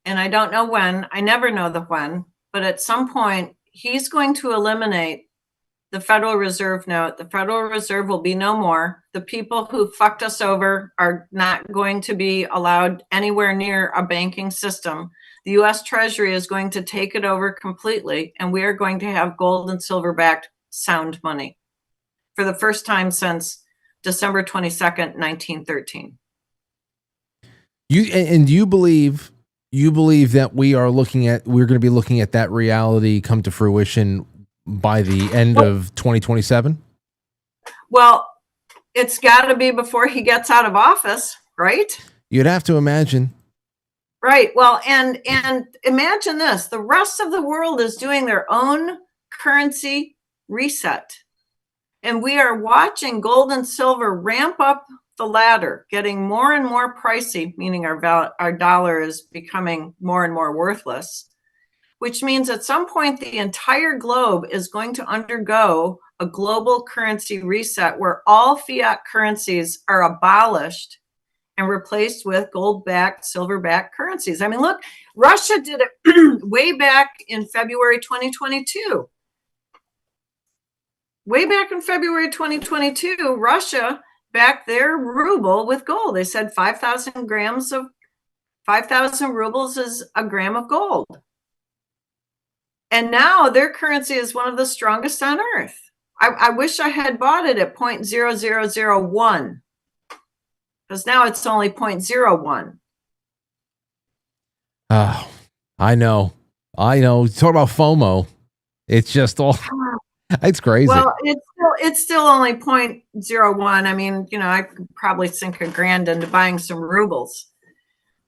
and I don't know when, I never know the when, but at some point, he's going to eliminate the Federal Reserve note. The Federal Reserve will be no more. The people who fucked us over are not going to be allowed anywhere near a banking system. The U.S. Treasury is going to take it over completely, and we are going to have gold and silver-backed sound money for the first time since December 22nd, 1913. You believe you believe that we're going to be looking at that reality come to fruition by the end of 2027? Well, it's got to be before he gets out of office, right? You'd have to imagine. Right. Well, and imagine this. The rest of the world is doing their own currency reset. And we are watching gold and silver ramp up the ladder, getting more and more pricey, meaning our dollar is becoming more and more worthless, which means at some point the entire globe is going to undergo a global currency reset where all fiat currencies are abolished and replaced with gold-backed, silver-backed currencies. I mean, look, Russia did it way back in February 2022. Way back in February 2022, Russia backed their ruble with gold. They said 5,000 rubles is a gram of gold. And now their currency is one of the strongest on earth. I wish I had bought it at 0.0001, because now it's only 0.01. Oh, I know. Talk about FOMO. It's just all, it's crazy. Well, it's still only 0.01. I mean, I could probably sink $1,000 into buying some rubles.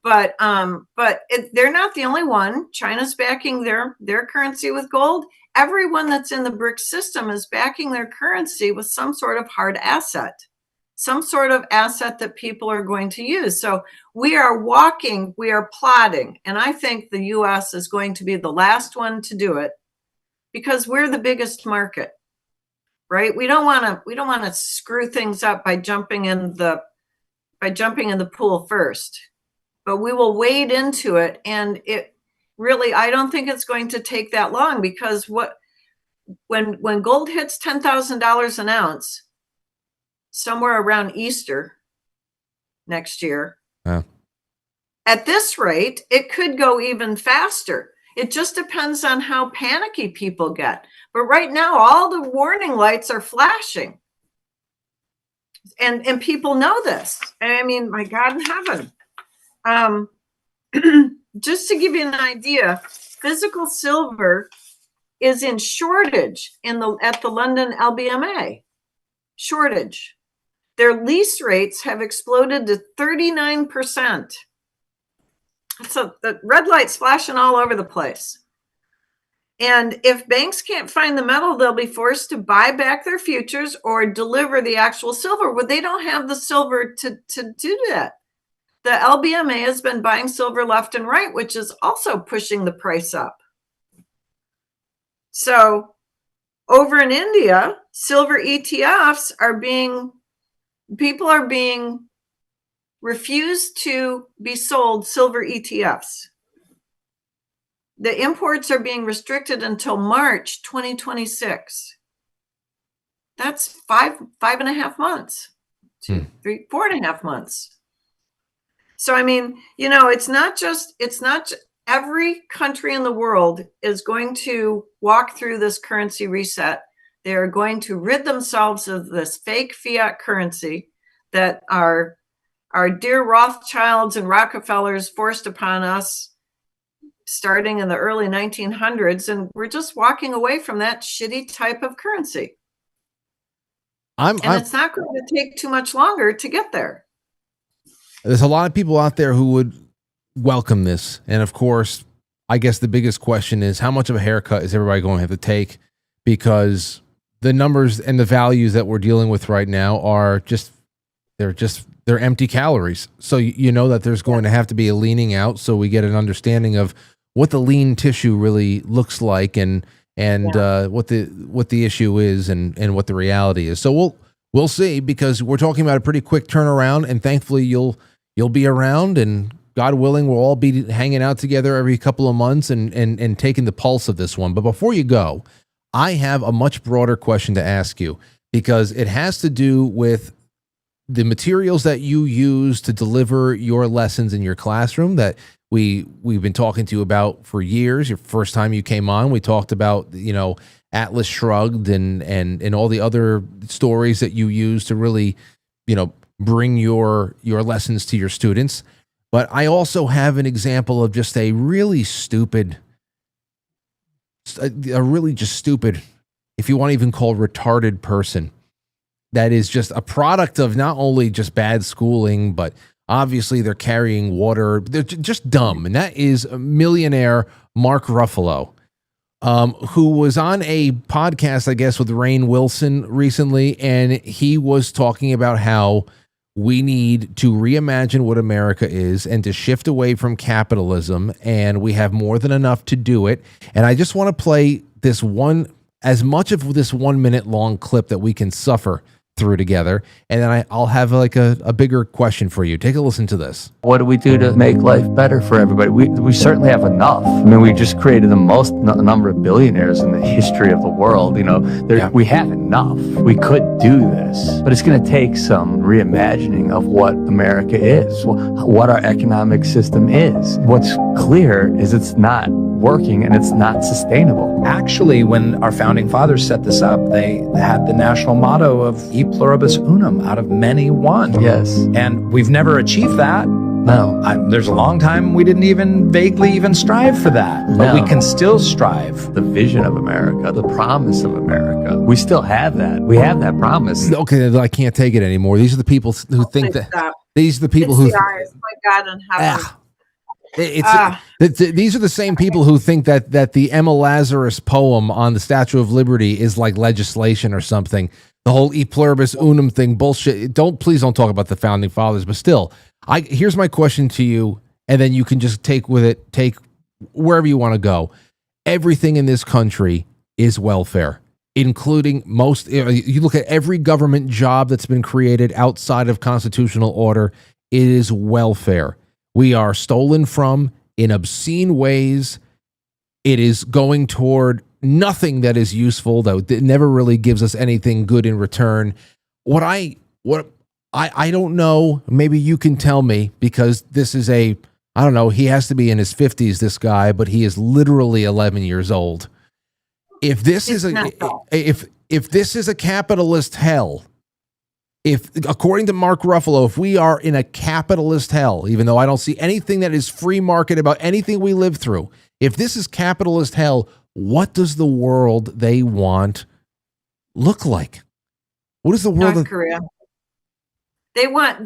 But they're not the only one. China's backing their currency with gold. Everyone that's in the BRICS system is backing their currency with some sort of hard asset, some sort of asset that people are going to use. So we are plotting, and I think the U.S. is going to be the last one to do it because we're the biggest market, right? We don't want to screw things up by jumping in the pool first. But we will wade into it, and I don't think it's going to take that long, because when gold hits $10,000 an ounce, somewhere around Easter next year, at this rate, it could go even faster. It just depends on how panicky people get. But right now, all the warning lights are flashing, and people know this. I mean, my God in heaven. Just to give you an idea, physical silver is in shortage at the London LBMA. Shortage. Their lease rates have exploded to 39%. So the red light's flashing all over the place. And if banks can't find the metal, they'll be forced to buy back their futures or deliver the actual silver. Well, they don't have the silver to do that. The LBMA has been buying silver left and right, which is also pushing the price up. So over in India, silver ETFs people are being refused to be sold silver ETFs. The imports are being restricted until March 2026. That's 5.5 months, 2, 3, 4.5 months. So, I mean, it's not every country in the world is going to walk through this currency reset. They are going to rid themselves of this fake fiat currency that our dear Rothschilds and Rockefellers forced upon us starting in the early 1900s. And we're just walking away from that shitty type of currency. It's not going to take too much longer to get there. There's a lot of people out there who would welcome this. And of course, I guess the biggest question is, how much of a haircut is everybody going to have to take? Because the numbers and the values that we're dealing with right now are they're empty calories. So you know that there's going to have to be a leaning out, so we get an understanding of what the lean tissue really looks like and what the issue is and what the reality is. So we'll see, because we're talking about a pretty quick turnaround, and thankfully you'll be around, and God willing, we'll all be hanging out together every couple of months and taking the pulse of this one. But before you go, I have a much broader question to ask you, because it has to do with the materials that you use to deliver your lessons in your classroom that we've been talking to you about for years. Your first time you came on, we talked about, Atlas Shrugged and all the other stories that you use to really, bring your lessons to your students. But I also have an example of just a really stupid, just stupid, if you want to even call retarded person, that is just a product of not only just bad schooling, but obviously they're carrying water. They're just dumb. And that is millionaire Mark Ruffalo, who was on a podcast, I guess, with Rainn Wilson recently. And he was talking about how we need to reimagine what America is and to shift away from capitalism. And we have more than enough to do it. And I just want to play as much of this 1 minute long clip that we can suffer through together, and then I'll have like a bigger question for you. Take a listen to this. What do we do to make life better for everybody? We certainly have enough. I mean, we just created the most number of billionaires in the history of the world. We have enough. We could do this, but it's going to take some reimagining of what America is, what our economic system is. What's clear is it's not working and it's not sustainable. Actually, when our founding fathers set this up, they had the national motto of E pluribus unum, out of many one. Yes. And we've never achieved that. No. There's a long time we didn't even vaguely even strive for that. But we can still strive. The vision of America, the promise of America, we still have that. We have that promise. Okay, I can't take it anymore. These are the people who think that. These are the people who. My God in heaven. These are the same people who think that the Emma Lazarus poem on the Statue of Liberty is like legislation or something. The whole E pluribus unum thing, bullshit. Please don't talk about the founding fathers. But still, here's my question to you, and then you can just take wherever you want to go. Everything in this country is welfare, including most. You look at every government job that's been created outside of constitutional order. It is welfare. We are stolen from in obscene ways. It is going toward nothing that is useful, though. It never really gives us anything good in return. I don't know. Maybe you can tell me, because this is I don't know. He has to be in his 50s, this guy, but he is literally 11 years old. If this is a capitalist hell, if, according to Mark Ruffalo, if we are in a capitalist hell, even though I don't see anything that is free market about anything we live through, if this is capitalist hell, what does the world they want look like? What is the world? North Korea. They want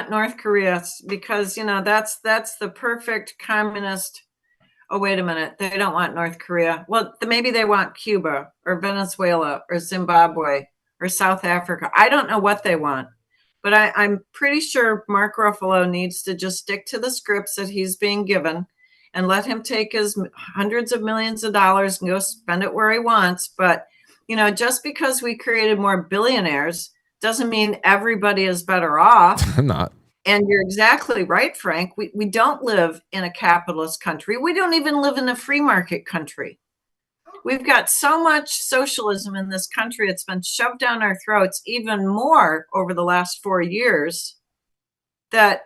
North Korea because, that's the perfect communist. Oh, wait a minute. They don't want North Korea. Well, maybe they want Cuba or Venezuela or Zimbabwe or South Africa. I don't know what they want, but I'm pretty sure Mark Ruffalo needs to just stick to the scripts that he's being given and let him take his hundreds of millions of dollars and go spend it where he wants. But, just because we created more billionaires doesn't mean everybody is better off. I'm not. And you're exactly right, Frank. We don't live in a capitalist country. We don't even live in a free market country. We've got so much socialism in this country. It's been shoved down our throats even more over the last 4 years that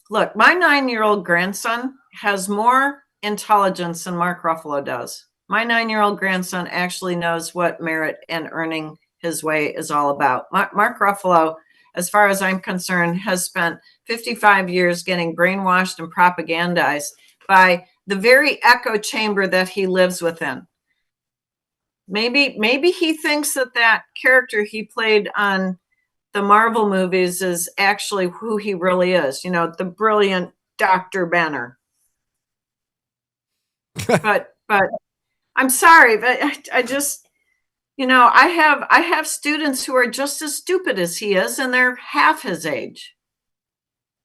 look, my 9-year-old grandson has more intelligence than Mark Ruffalo does. My 9-year-old grandson actually knows what merit and earning his way is all about. Mark Ruffalo, as far as I'm concerned, has spent 55 years getting brainwashed and propagandized by the very echo chamber that he lives within. Maybe he thinks that character he played on the Marvel movies is actually who he really is, the brilliant Dr. Banner. but I'm sorry, but I just, I have students who are just as stupid as he is, and they're half his age.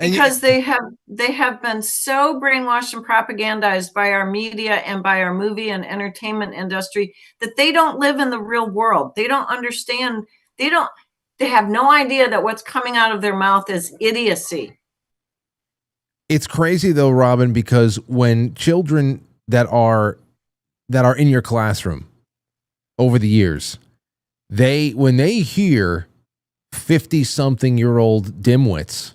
Because they have been so brainwashed and propagandized by our media and by our movie and entertainment industry that they don't live in the real world. They don't understand. They have no idea that what's coming out of their mouth is idiocy. It's crazy though, Robin, because when children that are in your classroom over the years, when they hear 50-something-year-old dimwits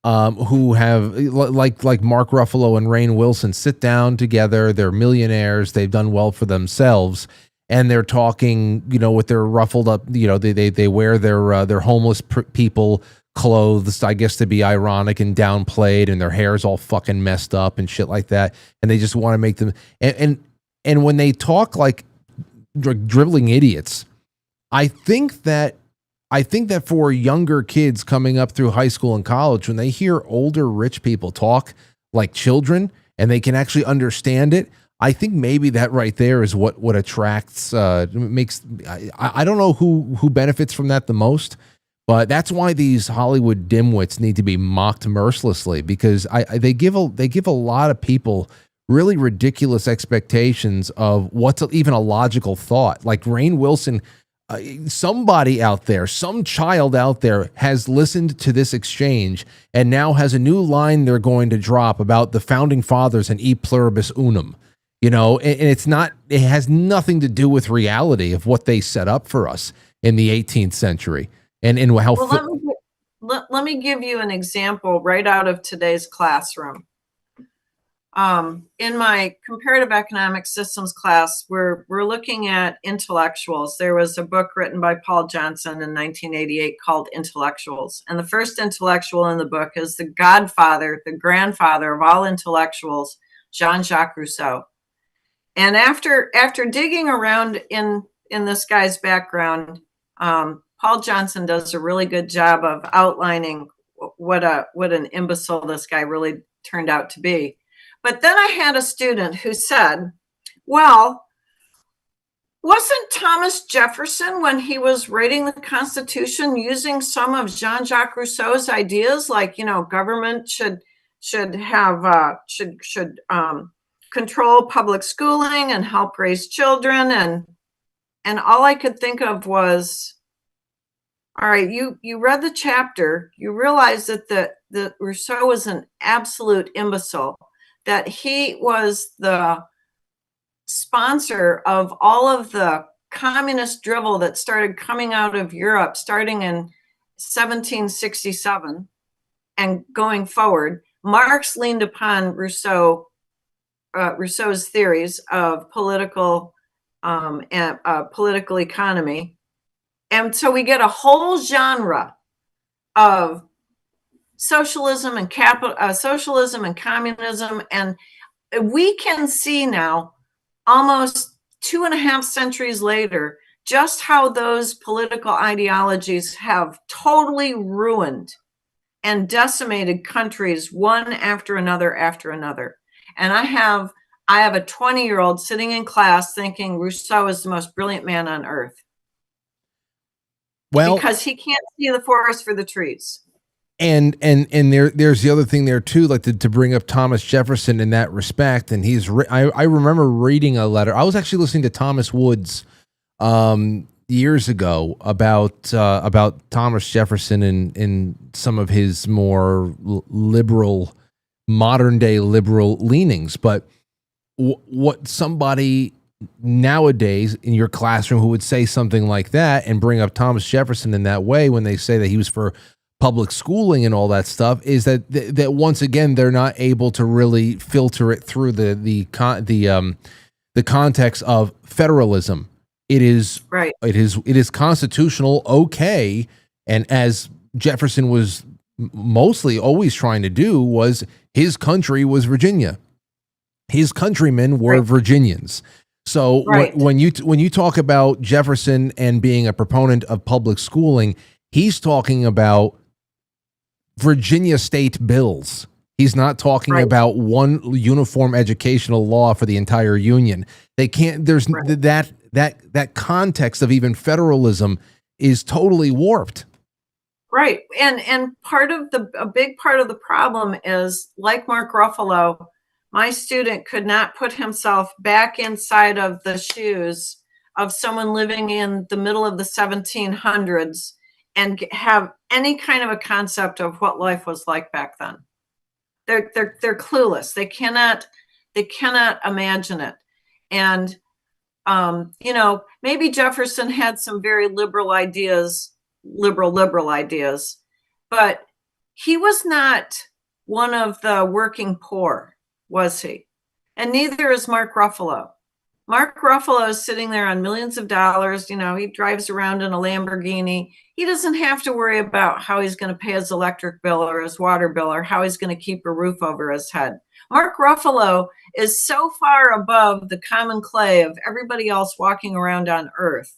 who have like Mark Ruffalo and Rainn Wilson sit down together. They're millionaires. They've done well for themselves, and they're talking, with their ruffled up. They wear their homeless people clothes, I guess, to be ironic and downplayed, and their hair's all fucking messed up and shit like that, and they just want to make them and when they talk like dribbling idiots, I think that for younger kids coming up through high school and college, when they hear older rich people talk like children and they can actually understand it, I think maybe that right there is what attracts, makes. I don't know who benefits from that the most, but that's why these Hollywood dimwits need to be mocked mercilessly, because they give a lot of people really ridiculous expectations of what's even a logical thought. Like Rainn Wilson, somebody out there, some child out there has listened to this exchange and now has a new line they're going to drop about the founding fathers and e pluribus unum. And it has nothing to do with reality of what they set up for us in the 18th century. And how. Well, let me give you an example right out of today's classroom. In my comparative economic systems class, we're looking at intellectuals. There was a book written by Paul Johnson in 1988 called Intellectuals. And the first intellectual in the book is the godfather, the grandfather of all intellectuals, Jean-Jacques Rousseau. And after digging around in this guy's background, Paul Johnson does a really good job of outlining what an imbecile this guy really turned out to be. But then I had a student who said, well, wasn't Thomas Jefferson, when he was writing the Constitution, using some of Jean-Jacques Rousseau's ideas, like, government should control public schooling and help raise children? And all I could think of was, all right, you read the chapter, you realize that the Rousseau was an absolute imbecile, that he was the sponsor of all of the communist drivel that started coming out of Europe starting in 1767 and going forward. Marx leaned upon Rousseau's theories of political economy. And so we get a whole genre of socialism and communism, and we can see now, almost 2.5 centuries later, just how those political ideologies have totally ruined and decimated countries one after another after another. And I have a 20-year-old sitting in class thinking Rousseau is the most brilliant man on earth. Well, because he can't see the forest for the trees. And there's the other thing there too, like to bring up Thomas Jefferson in that respect. And I remember reading a letter. I was actually listening to Thomas Woods years ago about Thomas Jefferson and some of his more liberal, modern day liberal leanings. But what somebody nowadays in your classroom who would say something like that and bring up Thomas Jefferson in that way when they say that he was for public schooling and all that stuff is that once again they're not able to really filter it through the context of federalism. It is right. It is constitutional, okay, and as Jefferson was mostly always trying to do, was his country was Virginia. His countrymen were right. Virginians. So right. when you talk about Jefferson and being a proponent of public schooling, he's talking about Virginia state bills. He's not talking right. about one uniform educational law for the entire union. They can't. There's right. that context of even federalism is totally warped. Right, and a big part of the problem is, like Mark Ruffalo, my student could not put himself back inside of the shoes of someone living in the middle of the 1700s and have any kind of a concept of what life was like back then. They're clueless. They cannot imagine it. And maybe Jefferson had some very liberal ideas, but he was not one of the working poor, was he? And neither is Mark Ruffalo. Mark Ruffalo is sitting there on millions of dollars. You know, he drives around in a Lamborghini. He doesn't have to worry about how he's going to pay his electric bill or his water bill or how he's going to keep a roof over his head. Mark Ruffalo is so far above the common clay of everybody else walking around on Earth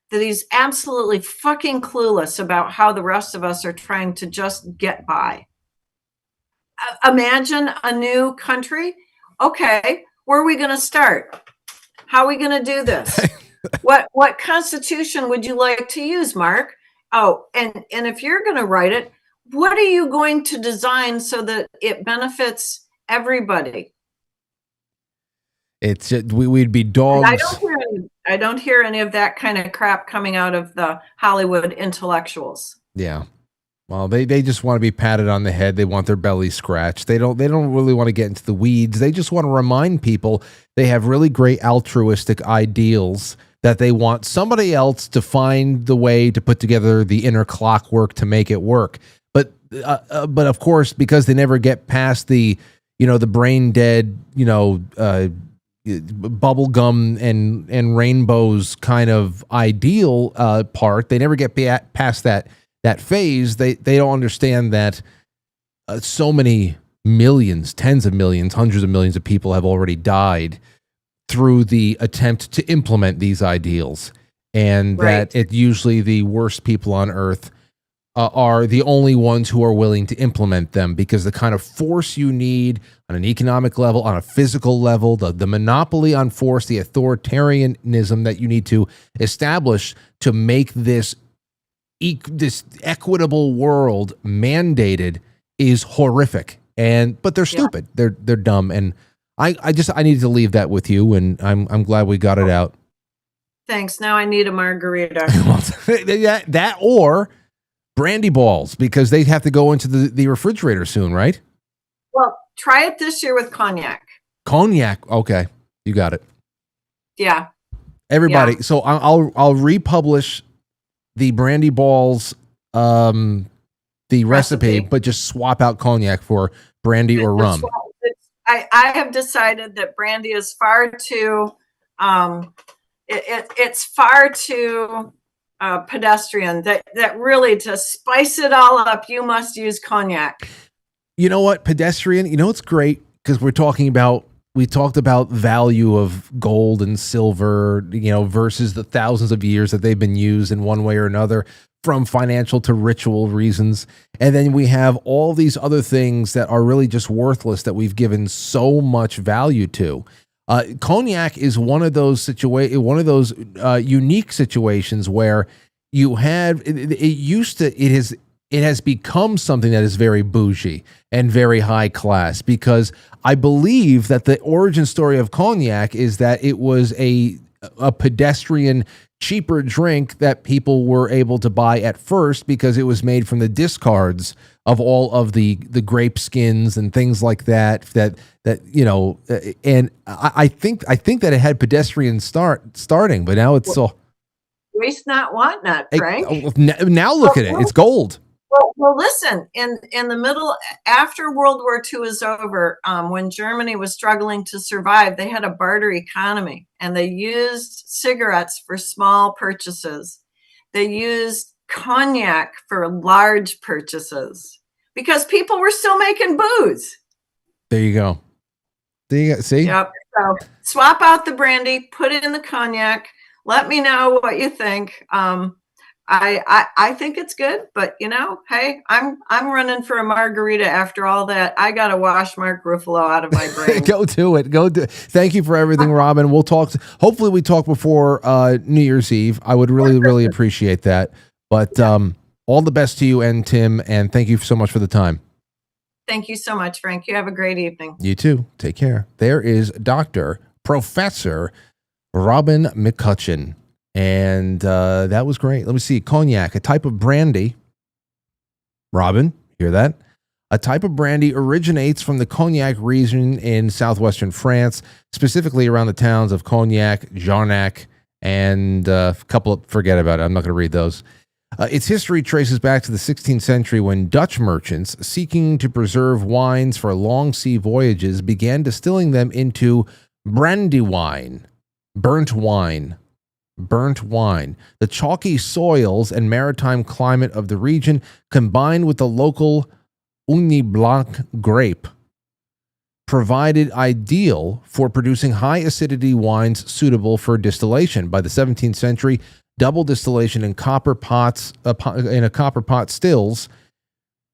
that he's absolutely fucking clueless about how the rest of us are trying to just get by. Imagine a new country. Okay, where are we going to start? How are we going to do this? What constitution would you like to use, Mark? Oh, and if you're going to write it, what are you going to design so that it benefits everybody? It's we'd be dogs. I don't hear any of that kind of crap coming out of the Hollywood intellectuals. Yeah. Well, they just want to be patted on the head. They want their belly scratched. They don't really want to get into the weeds. They just want to remind people they have really great altruistic ideals that they want somebody else to find the way to put together the inner clockwork to make it work. But of course, because they never get past the brain dead, bubblegum and rainbows kind of ideal part, they never get past that phase. They don't understand that so many millions, tens of millions, hundreds of millions of people have already died through the attempt to implement these ideals, and that it usually the worst people on earth are the only ones who are willing to implement them, because the kind of force you need on an economic level, on a physical level, the monopoly on force, the authoritarianism that you need to establish to make this equitable world mandated is horrific. But they're stupid. They're dumb. And I needed to leave that with you, and I'm glad we got it out. Thanks. Now I need a margarita. that or brandy balls, because they have to go into the refrigerator soon, right? Well, try it this year with cognac. Cognac. Okay. You got it. Yeah. Everybody. Yeah. So I'll republish the brandy balls, the recipe, but just swap out cognac for brandy or rum. I have decided that brandy is far too, it's far too pedestrian. That really, to spice it all up, you must use cognac. You know what, pedestrian? You know what's great, because we talked about value of gold and silver, versus the thousands of years that they've been used in one way or another, from financial to ritual reasons. And then we have all these other things that are really just worthless that we've given so much value to. Cognac is one of those unique situations where you have it has become something that is very bougie and very high class, because I believe that the origin story of cognac is that it was a pedestrian, cheaper drink that people were able to buy at first, because it was made from the discards of all of the grape skins and things like that. And I think that it had pedestrian starting, but now it's so waste not, want not, Frank. Now look at it; it's gold. Well, listen, in the middle, after World War II is over, when Germany was struggling to survive, they had a barter economy, and they used cigarettes for small purchases. They used cognac for large purchases, because people were still making booze. There you go. See? Yep. So swap out the brandy, put it in the cognac. Let me know what you think. I think it's good, but hey, I'm running for a margarita after all that. I gotta wash Mark Ruffalo out of my brain. Go do it. Thank you for everything, Robin. We'll talk. Hopefully, we talk before New Year's Eve. I would really appreciate that. But all the best to you and Tim, and thank you so much for the time. Thank you so much, Frank. You have a great evening. You too. Take care. There is Professor Robin McCutcheon. And that was great. Let me see. Cognac, a type of brandy. Robin, hear that? A type of brandy originates from the Cognac region in southwestern France, specifically around the towns of Cognac, Jarnac, and a couple of, forget about it. I'm not going to read those. Its history traces back to the 16th century, when Dutch merchants, seeking to preserve wines for long sea voyages, began distilling them into brandy wine. Burnt wine. The chalky soils and maritime climate of the region, combined with the local Ugni Blanc grape, provided ideal for producing high acidity wines suitable for distillation. By the 17th century, double distillation in copper pots stills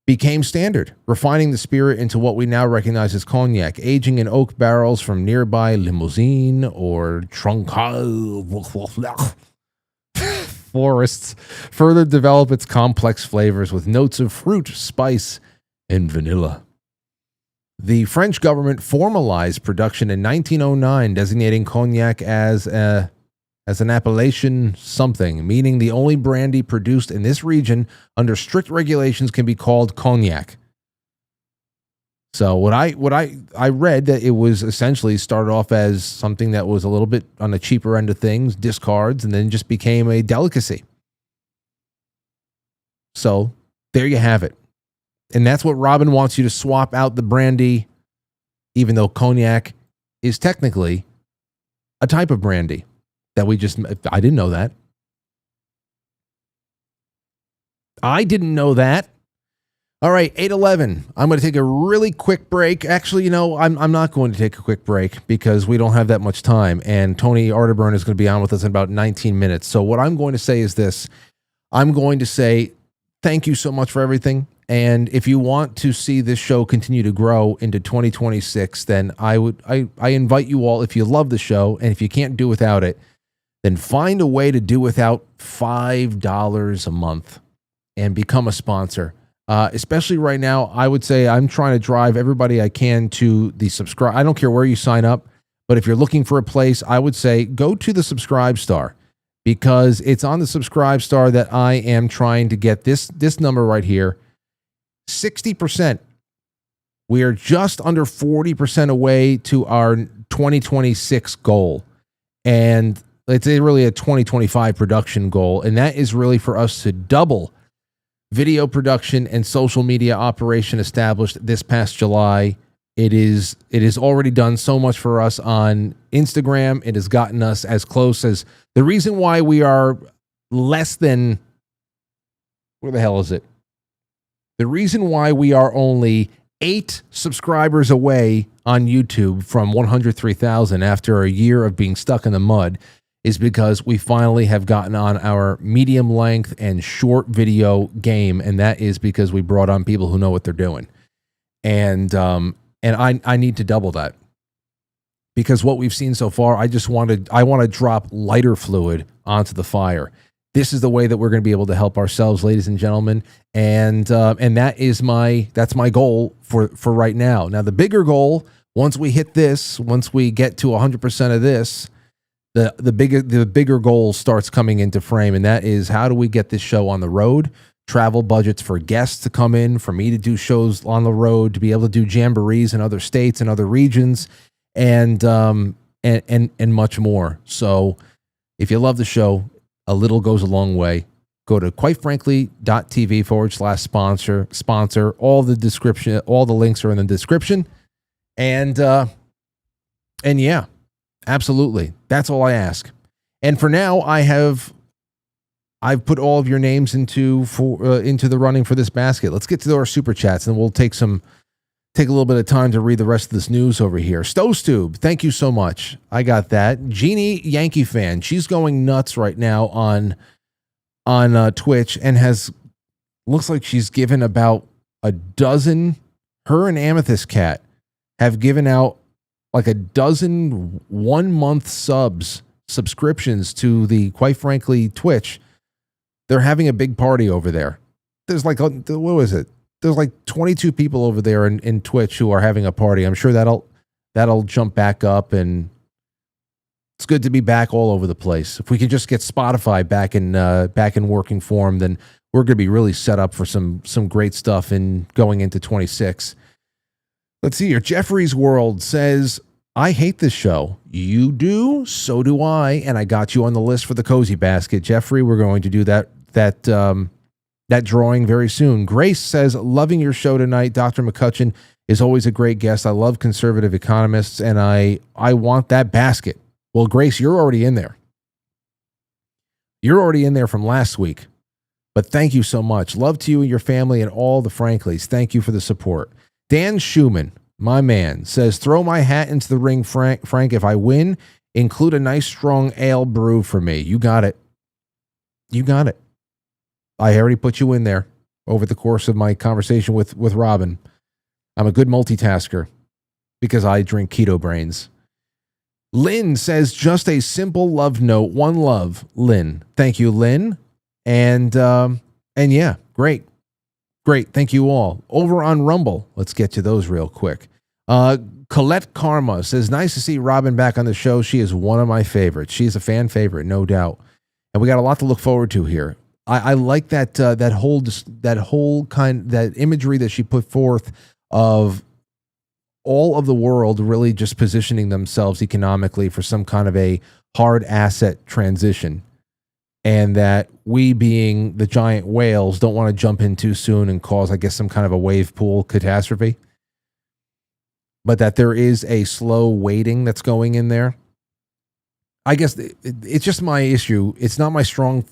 became standard, refining the spirit into what we now recognize as cognac. Aging in oak barrels from nearby Limousin or Troncal forests further develop its complex flavors with notes of fruit, spice, and vanilla. The French government formalized production in 1909, designating cognac as an appellation something, meaning the only brandy produced in this region under strict regulations can be called cognac. So what I read that it was essentially started off as something that was a little bit on the cheaper end of things, discards, and then just became a delicacy. So there you have it. And that's what Robin wants you to swap out the brandy, even though cognac is technically a type of brandy that I didn't know that. All right, 8:11. I'm going to take a really quick break. Actually, I'm not going to take a quick break because we don't have that much time. And Tony Arterburn is going to be on with us in about 19 minutes. So what I'm going to say is this. I'm going to say thank you so much for everything. And if you want to see this show continue to grow into 2026, then I invite you all, if you love the show and if you can't do without it, then find a way to do without $5 a month and become a sponsor. Especially right now, I would say I'm trying to drive everybody I can to the subscribe. I don't care where you sign up, but if you're looking for a place, I would say go to the Subscribe Star, because it's on the Subscribe Star that I am trying to get this number right here, 60%. We are just under 40% away to our 2026 goal. And it's really a 2025 production goal. And that is really for us to double video production and social media operation established this past July. It is already done so much for us on Instagram. It has gotten us as close as the reason why we are less than, where the hell is it? The reason why we are only 8 subscribers away on YouTube from 103,000 after a year of being stuck in the mud is because we finally have gotten on our medium length and short video game. And that is because we brought on people who know what they're doing. And I need to double that, because what we've seen so far, I want to drop lighter fluid onto the fire. This is the way that we're going to be able to help ourselves, ladies and gentlemen. And that's my goal for right now. Now, the bigger goal, once we get to 100% of this, the bigger goal starts coming into frame, and that is, how do we get this show on the road? Travel budgets for guests to come in, for me to do shows on the road, to be able to do jamborees in other states and other regions, and much more. So if you love the show, a little goes a long way. Go to QuiteFrankly.tv/sponsor. All the links are in the description. And yeah, absolutely. That's all I ask. And for now, I've put all of your names into the running for this basket. Let's get to our super chats, and we'll take a little bit of time to read the rest of this news over here. Stowstube, thank you so much. I got that. Jeannie, Yankee fan, she's going nuts right now on Twitch, and looks like she's given about a dozen. Her and Amethyst Cat have given out like a dozen 1-month subscriptions to the Quite Frankly Twitch. They're having a big party over there. There's like, what was it? There's like 22 people over there in Twitch who are having a party. I'm sure that'll jump back up, and it's good to be back all over the place. If we could just get Spotify back in working form, then we're going to be really set up for some great stuff in going into 26. Let's see here. Jeffrey's World says, I hate this show. You do? So do I. And I got you on the list for the cozy basket. Jeffrey, we're going to do that drawing very soon. Grace says, loving your show tonight. Dr. McCutcheon is always a great guest. I love conservative economists, and I want that basket. Well, Grace, you're already in there. You're already in there from last week. But thank you so much. Love to you and your family and all the Franklies. Thank you for the support. Dan Schumann, my man, says, throw my hat into the ring, Frank. If I win, include a nice strong ale brew for me. You got it. You got it. I already put you in there over the course of my conversation with Robin. I'm a good multitasker because I drink Keto Brainz. Lynn says, just a simple love note. One love, Lynn. Thank you, Lynn. And yeah, great. Thank you all. Over on Rumble, let's get to those real quick. Colette Karma says, nice to see Robin back on the show. She is one of my favorites. She's a fan favorite, no doubt. And we got a lot to look forward to here. I like that imagery that she put forth of all of the world really just positioning themselves economically for some kind of a hard asset transition. And that we, being the giant whales, don't want to jump in too soon and cause, I guess, some kind of a wave pool catastrophe. But that there is a slow waiting that's going in there. I guess it's just my issue. It's not my strong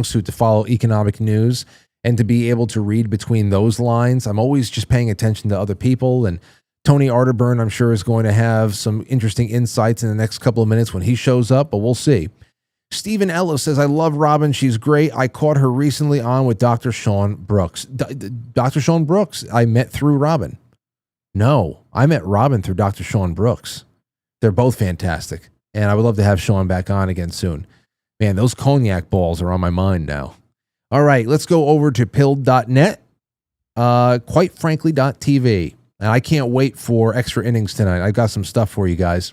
suit to follow economic news and to be able to read between those lines. I'm always just paying attention to other people. And Tony Arterburn, I'm sure, is going to have some interesting insights in the next couple of minutes when he shows up, but we'll see. Stephen Ellis says, I love Robin. She's great. I caught her recently on with Dr. Sean Brooks. Dr. Sean Brooks, I met through Robin. No, I met Robin through Dr. Sean Brooks. They're both fantastic. And I would love to have Sean back on again soon. Man, those cognac balls are on my mind now. All right, let's go over to pilled.net, QuiteFrankly.tv. And I can't wait for extra innings tonight. I got some stuff for you guys.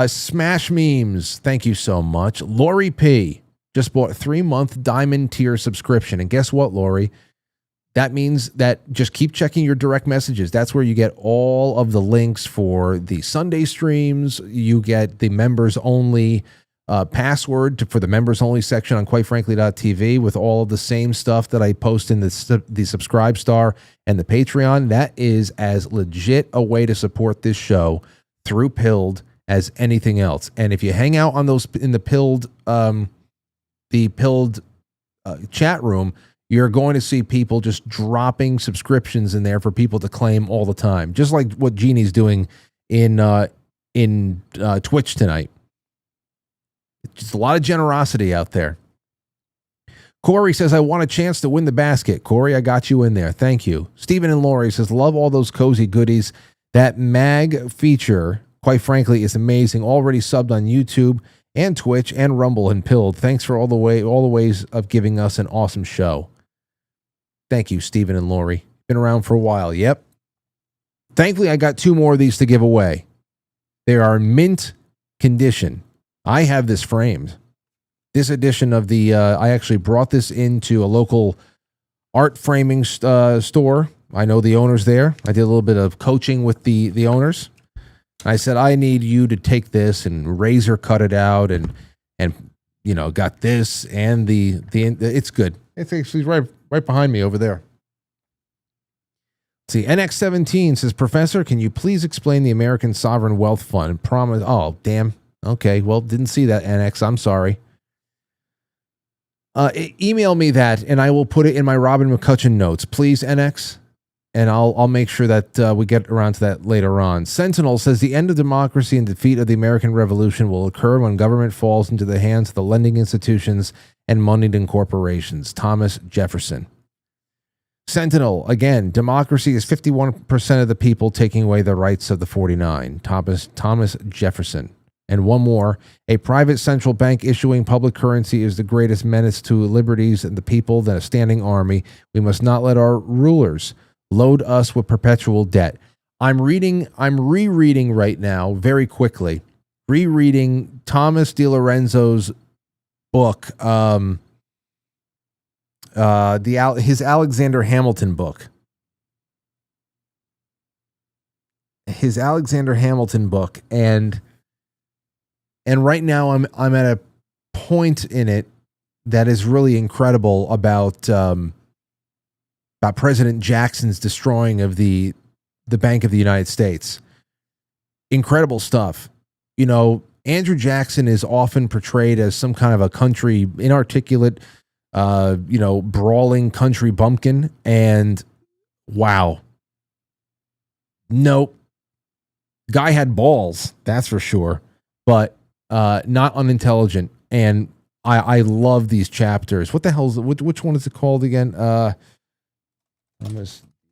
Smash Memes, thank you so much. Lori P. just bought a 3-month diamond tier subscription. And guess what, Lori? That means that just keep checking your direct messages. That's where you get all of the links for the Sunday streams. You get the members only password for the members only section on QuiteFrankly.tv with all of the same stuff that I post in the Subscribe Star and the Patreon. That is as legit a way to support this show through Pilled as anything else. And if you hang out on those in the Pilled chat room, you're going to see people just dropping subscriptions in there for people to claim all the time, just like what Jeannie's doing in Twitch tonight. Just a lot of generosity out there. Corey says, I want a chance to win the basket. Corey, I got you in there. Thank you. Stephen and Lori says, love all those cozy goodies. That mag feature, quite frankly, is amazing. Already subbed on YouTube and Twitch and Rumble and Pilled. Thanks for all the ways of giving us an awesome show. Thank you, Stephen and Lori. Been around for a while. Yep. Thankfully, I got 2 more of these to give away. They are mint condition. I have this framed. This edition of the, I actually brought this into a local art framing store. I know the owners there. I did a little bit of coaching with the owners. I said, I need you to take this and razor cut it out and you know, got this and the it's good. It's actually right behind me over there. See, NX17 says, Professor, can you please explain the American Sovereign Wealth Fund? Promise. Oh, damn. Okay, well, didn't see that, NX. I'm sorry. Email me that, and I will put it in my Robin McCutcheon notes. Please, NX. And I'll make sure that we get around to that later on. Sentinel says, the end of democracy and defeat of the American Revolution will occur when government falls into the hands of the lending institutions and moneyed corporations. Thomas Jefferson. Sentinel, again, democracy is 51% of the people taking away the rights of the 49. Thomas Jefferson. And one more, a private central bank issuing public currency is the greatest menace to liberties and the people than a standing army. We must not let our rulers load us with perpetual debt. I'm rereading right now, very quickly, rereading Thomas DiLorenzo's book, his Alexander Hamilton book. His Alexander Hamilton book, and right now I'm at a point in it that is really incredible about President Jackson's destroying of the Bank of the United States. Incredible stuff. You know, Andrew Jackson is often portrayed as some kind of a country inarticulate, brawling country bumpkin. And wow. Nope. Guy had balls, that's for sure, but not unintelligent. And I love these chapters. What the hell is it? Which one is it called again? Thomas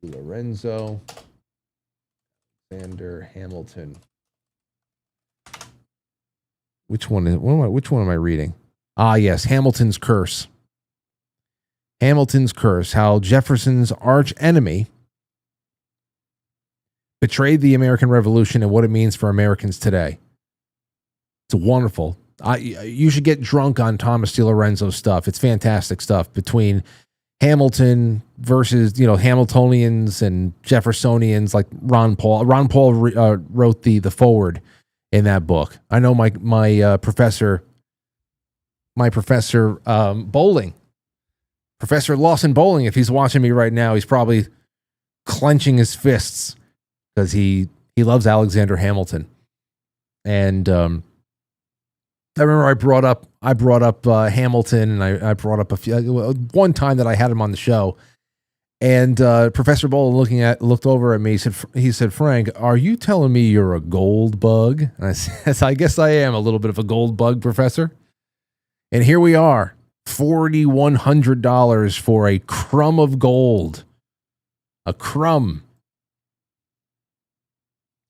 Lorenzo, Alexander Hamilton. Which one am I reading? Ah, yes, Hamilton's Curse. Hamilton's Curse, how Jefferson's arch enemy betrayed the American Revolution and what it means for Americans today. It's wonderful. You should get drunk on Thomas DiLorenzo stuff. It's fantastic stuff between Hamilton versus, Hamiltonians and Jeffersonians like Ron Paul. Ron Paul wrote the foreword in that book. I know my professor Bowling, Professor Lawson Bowling, if he's watching me right now, he's probably clenching his fists because he loves Alexander Hamilton. And I remember I brought up Hamilton, and I brought up one time that I had him on the show, and Professor Bowling looked over at me. He said, Frank, are you telling me you're a gold bug? And I said, I guess I am a little bit of a gold bug, Professor. And here we are, $4,100 for a crumb of gold. A crumb.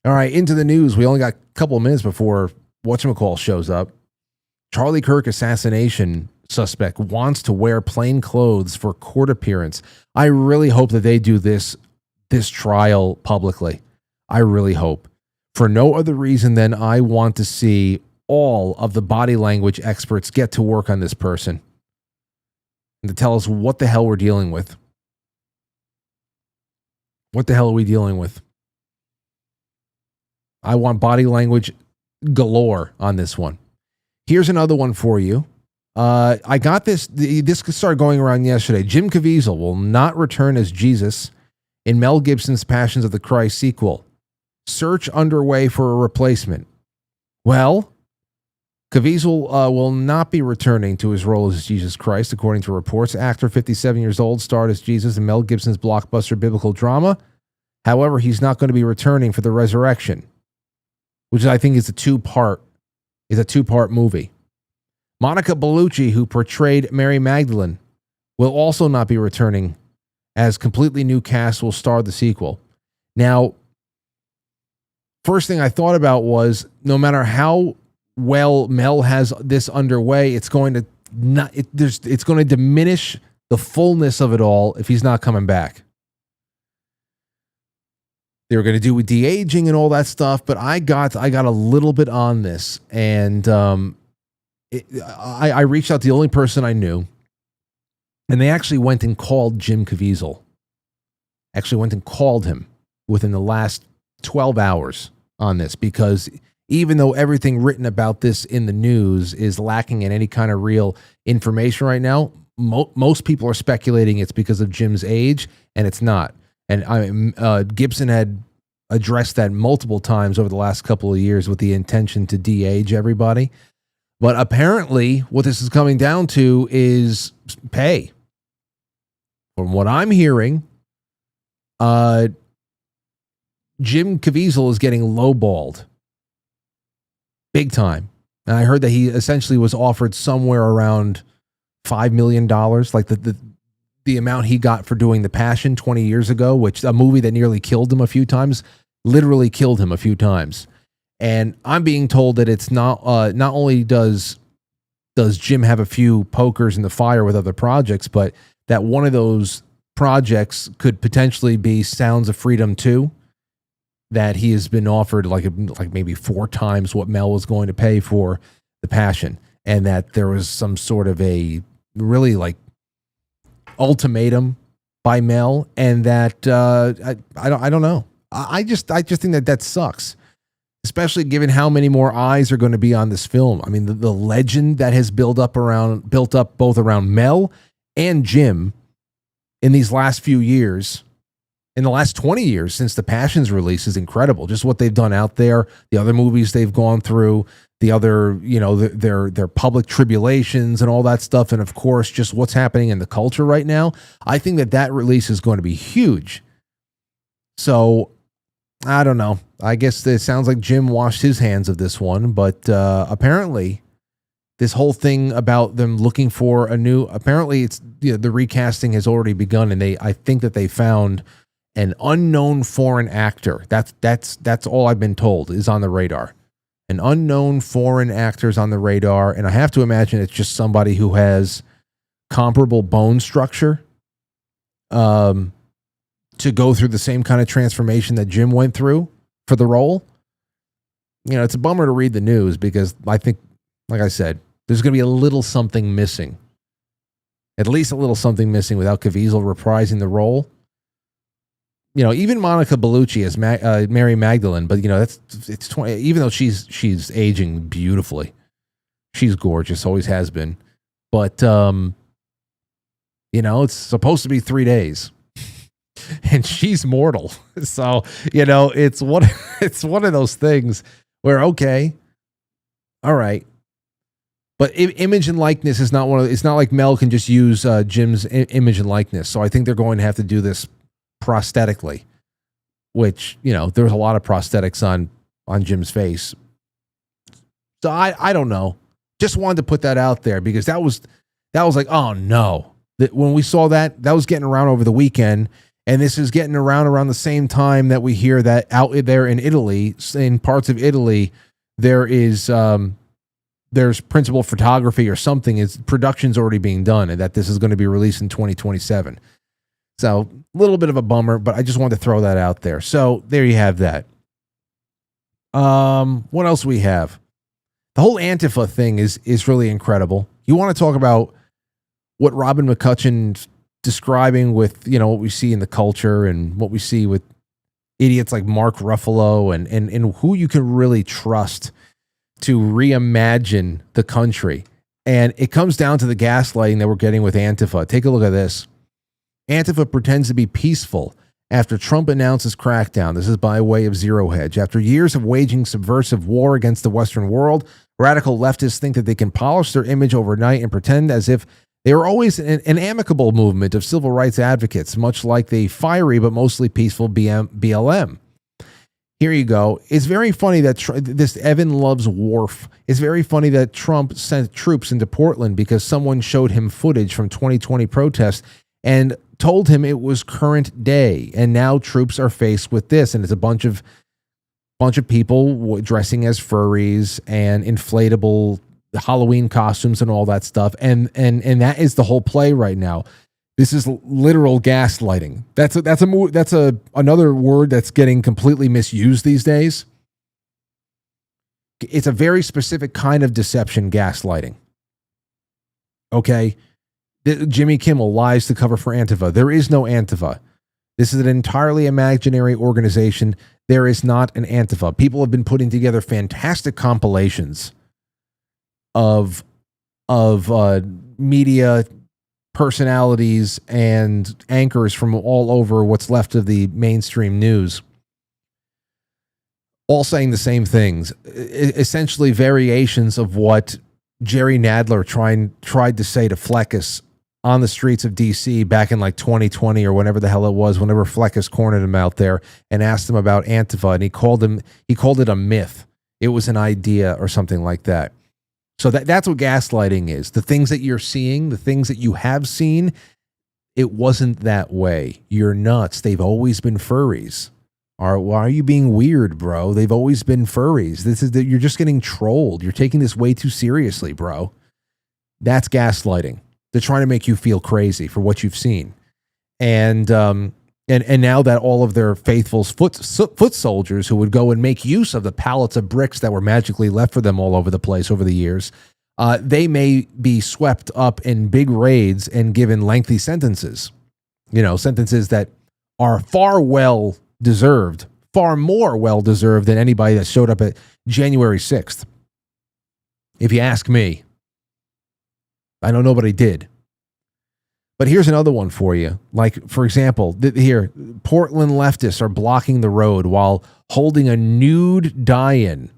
All right, into the news. We only got a couple of minutes before whatchamacall shows up. Charlie Kirk assassination suspect wants to wear plain clothes for court appearance. I really hope that they do this trial publicly. I really hope. For no other reason than I want to see all of the body language experts get to work on this person and to tell us what the hell we're dealing with. What the hell are we dealing with? I want body language galore on this one. Here's another one for you. I got this. This started going around yesterday. Jim Caviezel will not return as Jesus in Mel Gibson's Passions of the Christ sequel. Search underway for a replacement. Well, Caviezel will not be returning to his role as Jesus Christ, according to reports. Actor, 57 years old, starred as Jesus in Mel Gibson's blockbuster biblical drama. However, he's not going to be returning for the resurrection, which I think is a two-part movie. Monica Bellucci, who portrayed Mary Magdalene, will also not be returning, as completely new cast will star the sequel. Now, first thing I thought about was, no matter how well Mel has this underway, it's going to diminish the fullness of it all if he's not coming back. They were going to do with de-aging and all that stuff, but I got a little bit on this, and I reached out to the only person I knew, and they actually went and called Jim Caviezel. Actually went and called him within the last 12 hours on this, because even though everything written about this in the news is lacking in any kind of real information right now, most people are speculating it's because of Jim's age, and it's not. And Gibson had addressed that multiple times over the last couple of years with the intention to de-age everybody. But apparently what this is coming down to is pay. From what I'm hearing, Jim Caviezel is getting lowballed big time. And I heard that he essentially was offered somewhere around $5 million, like the amount he got for doing The Passion 20 years ago, which a movie that nearly killed him a few times, literally killed him a few times. And I'm being told that it's not only does Jim have a few pokers in the fire with other projects, but that one of those projects could potentially be Sounds of Freedom 2, that he has been offered like maybe 4 times what Mel was going to pay for The Passion, and that there was some sort of a really like ultimatum by Mel, and that I don't know. I just think that sucks, especially given how many more eyes are going to be on this film. I mean, the legend that has built up both around Mel and Jim in these last few years in the last 20 years since the Passions release is incredible. Just what they've done out there, the other movies they've gone through, the other, their public tribulations and all that stuff. And of course, just what's happening in the culture right now. I think that release is going to be huge. So I don't know. I guess it sounds like Jim washed his hands of this one, but apparently this whole thing about them looking for apparently it's the recasting has already begun, and I think that they found an unknown foreign actor. That's all I've been told is on the radar. An unknown foreign actor is on the radar, and I have to imagine it's just somebody who has comparable bone structure to go through the same kind of transformation that Jim went through for the role. It's a bummer to read the news because I think, like I said, there's going to be a little something missing. At least a little something missing without Caviezel reprising the role. Even Monica Bellucci as Mary Magdalene, but it's 20. Even though she's aging beautifully, she's gorgeous, always has been. But it's supposed to be 3 days, and she's mortal. So it's one of those things where okay, all right. But image and likeness is not it's not like Mel can just use Jim's image and likeness. So I think they're going to have to do this prosthetically, which, there's a lot of prosthetics on Jim's face. So I don't know. Just wanted to put that out there because that was like, oh no. When we saw that was getting around over the weekend, and this is getting around the same time that we hear that out there in Italy, in parts of Italy, there's principal photography or something, production's already being done, and that this is going to be released in 2027. So a little bit of a bummer, but I just wanted to throw that out there. So there you have that. What else we have? The whole Antifa thing is really incredible. You want to talk about what Robin McCutcheon's describing with, what we see in the culture and what we see with idiots like Mark Ruffalo and who you can really trust to reimagine the country. And it comes down to the gaslighting that we're getting with Antifa. Take a look at this. Antifa pretends to be peaceful after Trump announces crackdown. This is by way of Zero Hedge. After years of waging subversive war against the Western world, radical leftists think that they can polish their image overnight and pretend as if they were always an amicable movement of civil rights advocates, much like the fiery but mostly peaceful BLM. Here you go. It's very funny that this Evan Loves Wharf. It's very funny that Trump sent troops into Portland because someone showed him footage from 2020 protests and told him it was current day, and now troops are faced with this, and it's a bunch of people dressing as furries and inflatable Halloween costumes and all that stuff, and that is the whole play right now. This is literal gaslighting. That's another word that's getting completely misused these days. It's a very specific kind of deception, gaslighting. Okay. Jimmy Kimmel lies to cover for Antifa. There is no Antifa. This is an entirely imaginary organization. There is not an Antifa. People have been putting together fantastic compilations of media personalities and anchors from all over what's left of the mainstream news, all saying the same things, essentially variations of what Jerry Nadler tried to say to Fleckus on the streets of DC back in like 2020 or whenever the hell it was, whenever Fleckus cornered him out there and asked him about Antifa, and he called it a myth. It was an idea or something like that. So that's what gaslighting is. The things that you're seeing, the things that you have seen, it wasn't that way. You're nuts. They've always been furries. Why are you being weird, bro? They've always been furries. You're just getting trolled. You're taking this way too seriously, bro. That's gaslighting. They're trying to make you feel crazy for what you've seen. And now that all of their faithful foot soldiers who would go and make use of the pallets of bricks that were magically left for them all over the place over the years, they may be swept up in big raids and given lengthy sentences. Sentences that are far more well deserved than anybody that showed up at January 6th. If you ask me. I know nobody did. But here's another one for you. Like, for example, here, Portland leftists are blocking the road while holding a nude die-in.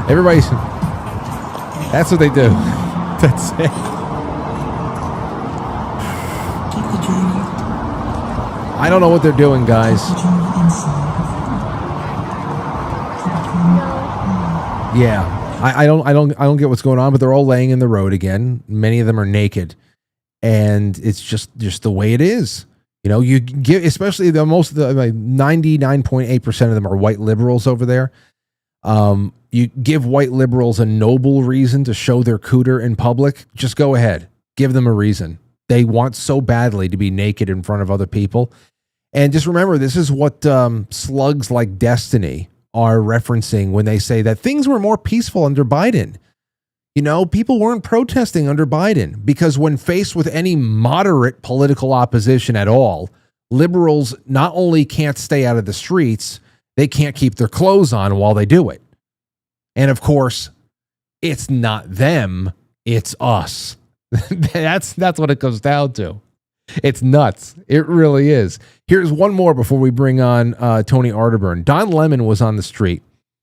Everybody's... That's what they do. That's it. I don't know what they're doing, guys. Yeah. I don't get what's going on, but they're all laying in the road again. Many of them are naked, and it's just the way it is. You know, you give, especially most of the 99.8% of them are white liberals over there. You give white liberals a noble reason to show their cooter in public. Just go ahead, give them a reason. They want so badly to be naked in front of other people, and just remember, this is what slugs like Destiny are referencing when they say that things were more peaceful under Biden. You know, people weren't protesting under Biden because when faced with any moderate political opposition at all, liberals not only can't stay out of the streets, they can't keep their clothes on while they do it. And of course, it's not them, it's us. That's what it comes down to. It's nuts. It really is. Here's one more before we bring on Tony Arterburn. Don Lemon was on the street.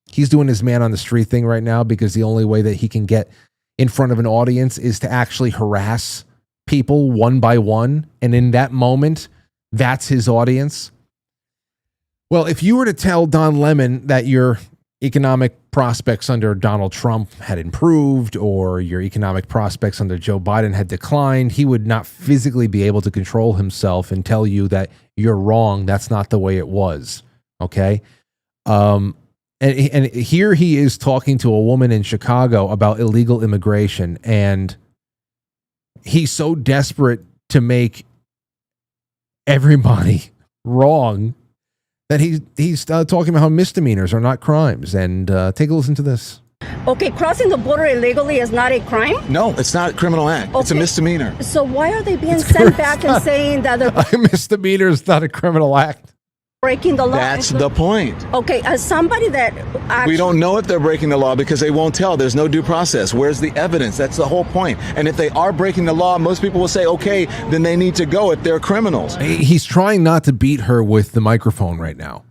He's doing his man on the street thing right now because the only way that he can get in front of an audience is to actually harass people one by one. And in that moment, that's his audience. Well, if you were to tell Don Lemon that your economic prospects under Donald Trump had improved or your economic prospects under Joe Biden had declined, he would not physically be able to control himself and tell you that you're wrong. That's not the way it was. Okay. And here he is talking to a woman in Chicago about illegal immigration, and he's so desperate to make everybody wrong that he's talking about how misdemeanors are not crimes. And take a listen to this. Okay, crossing the border illegally is not a crime? No, it's not a criminal act. Okay. It's a misdemeanor. So why are they being sent back and saying that they're... A misdemeanor is not a criminal act. Breaking the law. That's the point. Okay, as somebody that actually... We don't know if they're breaking the law because they won't tell. There's no due process. Where's the evidence? That's the whole point. And if they are breaking the law, most people will say, okay, then they need to go if they're criminals. He's trying not to beat her with the microphone right now.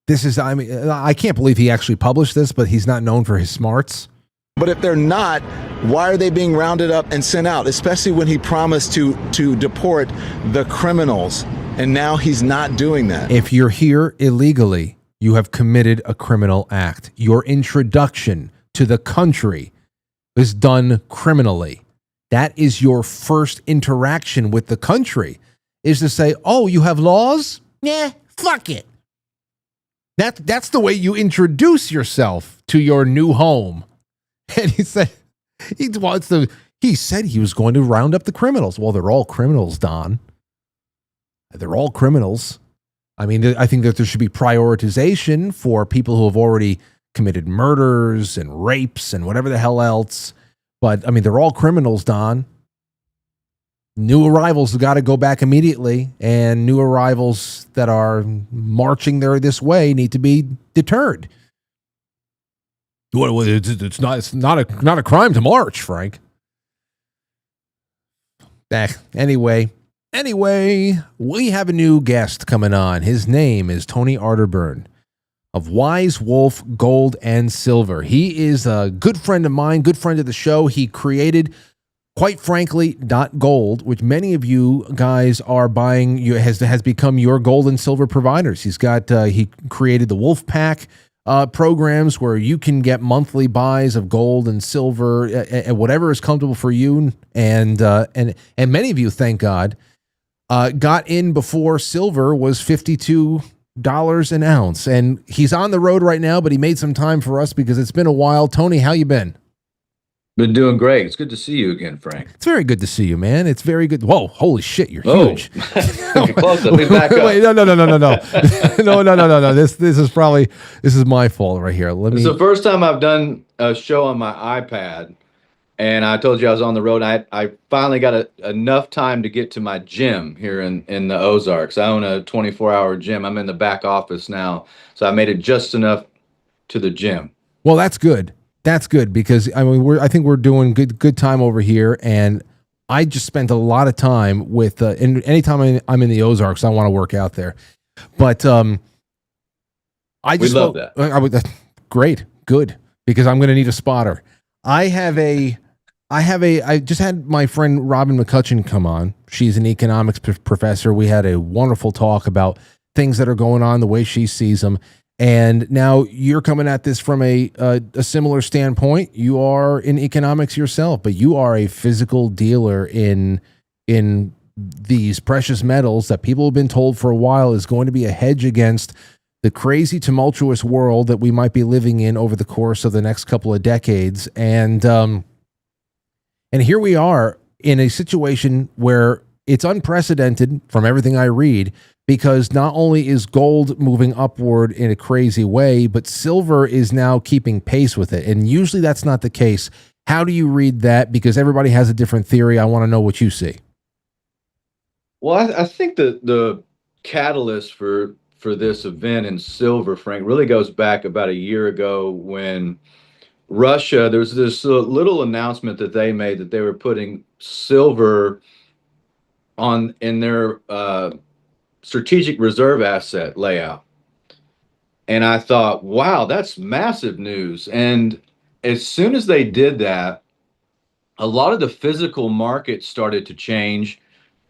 This is, I mean, I can't believe he actually published this, but he's not known for his smarts. But if they're not, why are they being rounded up and sent out? Especially when he promised to deport the criminals. And now he's not doing that. If you're here illegally, you have committed a criminal act. Your introduction to the country is done criminally. That is your first interaction with the country, is to say, oh, you have laws? Yeah, fuck it. That's the way you introduce yourself to your new home. And he said he said he was going to round up the criminals. Well, they're all criminals, Don. They're all criminals. I mean, I think that there should be prioritization for people who have already committed murders and rapes and whatever the hell else. But, I mean, they're all criminals, Don. New arrivals have got to go back immediately, and new arrivals that are marching there this way need to be deterred. Well, it's not a crime to march, Frank. Anyway, we have a new guest coming on. His name is Tony Arterburn of Wise Wolf Gold and Silver. He is a good friend of mine, good friend of the show. He created QuiteFrankly.gold, which many of you guys are buying. Has become your gold and silver providers. He created the Wolf Pack programs where you can get monthly buys of gold and silver and whatever is comfortable for you. And many of you, thank God, got in before silver was $52 an ounce. And he's on the road right now, but he made some time for us because it's been a while. Tony, how you been? Been doing great. It's good to see you again, Frank. It's very good to see you, man. It's very good. Whoa, holy shit, you're huge. You're close. Let me back up. Wait, no. No. This is my fault right here. It's the first time I've done a show on my iPad, and I told you I was on the road. I finally got enough time to get to my gym here in the Ozarks. I own a 24-hour gym. I'm in the back office now, so I made it just enough to the gym. Well, that's good. That's good because I mean I think we're doing good time over here, and I just spent a lot of time with. And anytime I'm in the Ozarks, I want to work out there, but I just love that. Great, good, because I'm going to need a spotter. I just had my friend Robin McCutcheon come on. She's an economics professor. We had a wonderful talk about things that are going on, the way she sees them. And now you're coming at this from a similar standpoint. You are in economics yourself, but you are a physical dealer in these precious metals that people have been told for a while is going to be a hedge against the crazy, tumultuous world that we might be living in over the course of the next couple of decades. And here we are in a situation where it's unprecedented from everything I read, because not only is gold moving upward in a crazy way, but silver is now keeping pace with it. And usually that's not the case. How do you read that? Because everybody has a different theory. I want to know what you see. Well, I think the catalyst for this event in silver, Frank, really goes back about a year ago when Russia, there was this little announcement that they made that they were putting silver in their strategic reserve asset layout. And I thought, wow, that's massive news. And as soon as they did that, a lot of the physical markets started to change.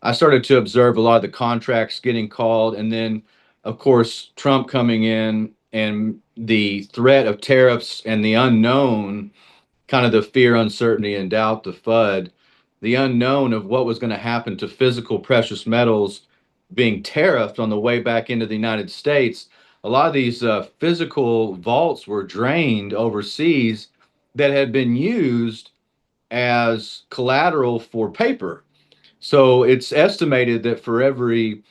I started to observe a lot of the contracts getting called. And then, of course, Trump coming in and the threat of tariffs and the unknown, kind of the fear, uncertainty, and doubt, the FUD, the unknown of what was going to happen to physical precious metals being tariffed on the way back into the United States. A lot of these physical vaults were drained overseas that had been used as collateral for paper. So it's estimated that for every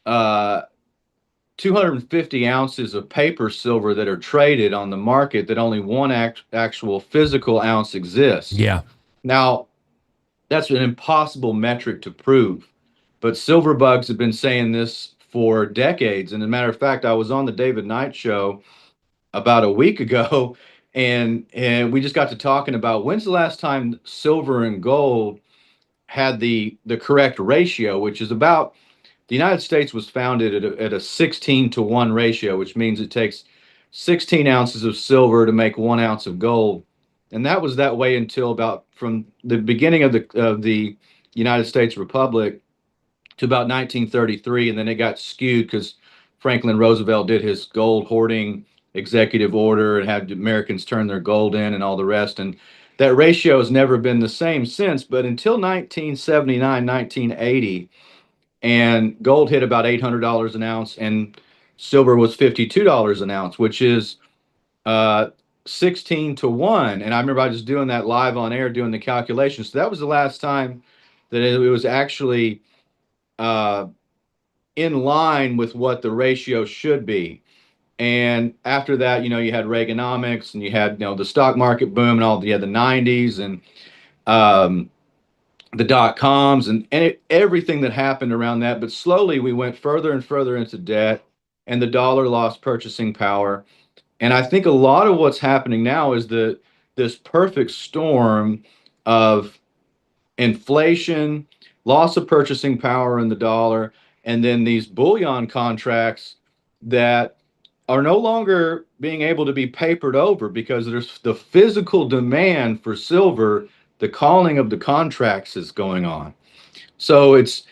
250 ounces of paper silver that are traded on the market, that only one actual physical ounce exists. Yeah. Now, that's an impossible metric to prove, but silver bugs have been saying this for decades. And as a matter of fact, I was on the David Knight show about a week ago, and we just got to talking about when's the last time silver and gold had the correct ratio, which is about, the United States was founded at a 16-to-1 ratio, which means it takes 16 ounces of silver to make 1 ounce of gold. And that was that way until about from the beginning of the United States Republic to about 1933. And then it got skewed because Franklin Roosevelt did his gold hoarding executive order and had Americans turn their gold in and all the rest. And that ratio has never been the same since. But until 1979, 1980, and gold hit about $800 an ounce, and silver was $52 an ounce, which is 16-to-1. And I remember I was doing that live on air, doing the calculations. So that was the last time that it was actually in line with what the ratio should be. And after that, you had Reaganomics, and you had, the stock market boom, and you had the 90s, and the dot-coms, and everything that happened around that. But slowly we went further and further into debt, and the dollar lost purchasing power. And I think a lot of what's happening now is this perfect storm of inflation, loss of purchasing power in the dollar, and then these bullion contracts that are no longer being able to be papered over because there's the physical demand for silver. The calling of the contracts is going on. So it's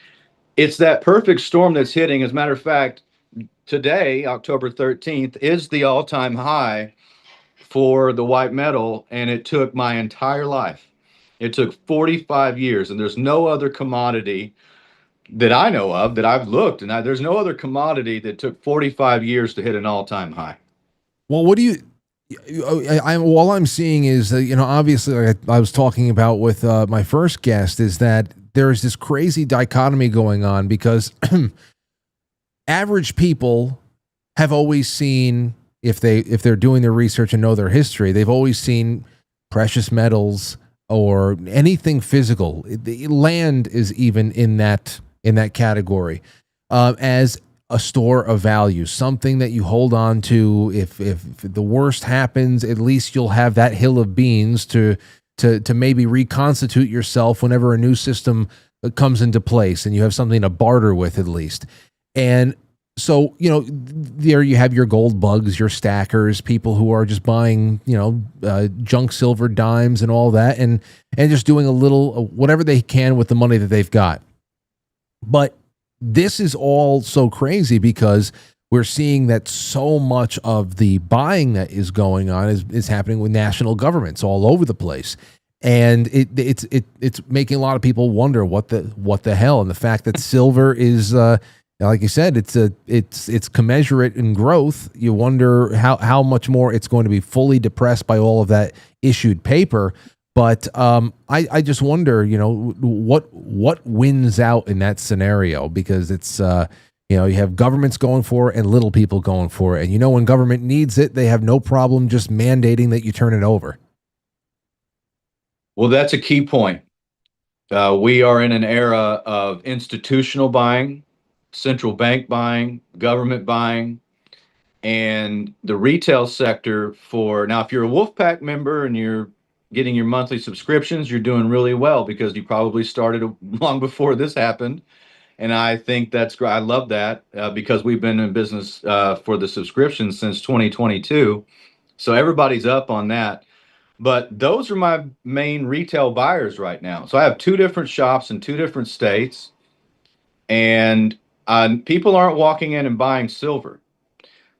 that perfect storm that's hitting. As a matter of fact, today, October 13th, is the all-time high for the white metal, and it took my entire life. It took 45 years, and there's no other commodity that I know of that I've looked, and there's no other commodity that took 45 years to hit an all-time high. Well, what do you... all I'm seeing is, obviously, like I was talking about with my first guest, is that there's this crazy dichotomy going on because average people have always seen, if they're doing their research and know their history, they've always seen precious metals or anything physical. The land is even in that category as a store of value, something that you hold on to. If the worst happens, at least you'll have that hill of beans to maybe reconstitute yourself whenever a new system comes into place, and you have something to barter with at least. And so, you know, there you have your gold bugs, your stackers, people who are just buying, you know, junk silver dimes and all that, and just doing a little whatever they can with the money that they've got. But this is all so crazy because we're seeing that so much of the buying that is going on is happening with national governments all over the place. And it's making a lot of people wonder what the hell. And the fact that silver is, like you said, it's commensurate in growth. You wonder how much more it's going to be fully depressed by all of that issued paper. But I just wonder, you know, what wins out in that scenario, because it's you know, you have governments going for it and little people going for it. And you know, when government needs it, they have no problem just mandating that you turn it over. Well, that's a key point. We are in an era of institutional buying, central bank buying, government buying, and the retail sector now, if you're a Wolfpack member and you're getting your monthly subscriptions, you're doing really well because you probably started long before this happened. And I think that's great. I love that because we've been in business for the subscriptions since 2022. So everybody's up on that. But those are my main retail buyers right now. So I have 2 different shops in 2 different states, and people aren't walking in and buying silver,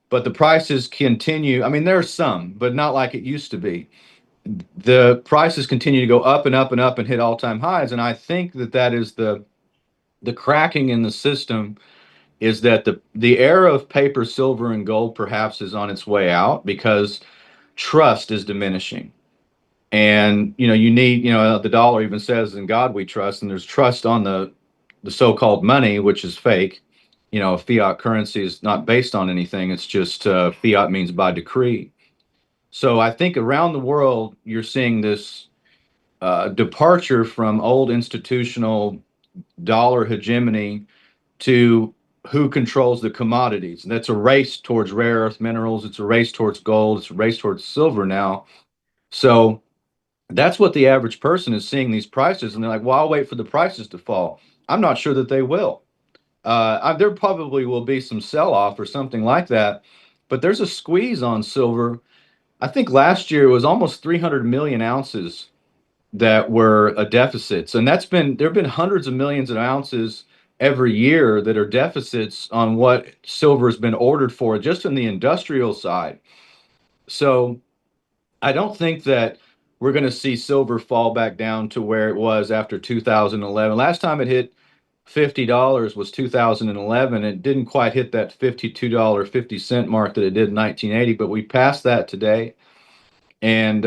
but the prices continue. I mean, there are some, but not like it used to be. The prices continue to go up and up and up and hit all-time highs. And I think that is the cracking in the system, is that the era of paper, silver, and gold perhaps is on its way out because trust is diminishing. And, you know, you need, you know, the dollar even says, "In God we trust," and there's trust on the so-called money, which is fake. You know, fiat currency is not based on anything. It's just fiat means by decree. So I think around the world, you're seeing this departure from old institutional dollar hegemony to who controls the commodities. And that's a race towards rare earth minerals. It's a race towards gold. It's a race towards silver now. So that's what the average person is seeing, these prices. And they're like, well, I'll wait for the prices to fall. I'm not sure that they will. There probably will be some sell-off or something like that. But there's a squeeze on silver. I think last year it was almost 300 million ounces that were a deficits. And there have been hundreds of millions of ounces every year that are deficits on what silver has been ordered for, just in the industrial side. So I don't think that we're going to see silver fall back down to where it was after 2011. Last time it hit $50 was 2011. It didn't quite hit that $52.50 mark that it did in 1980, but we passed that today. And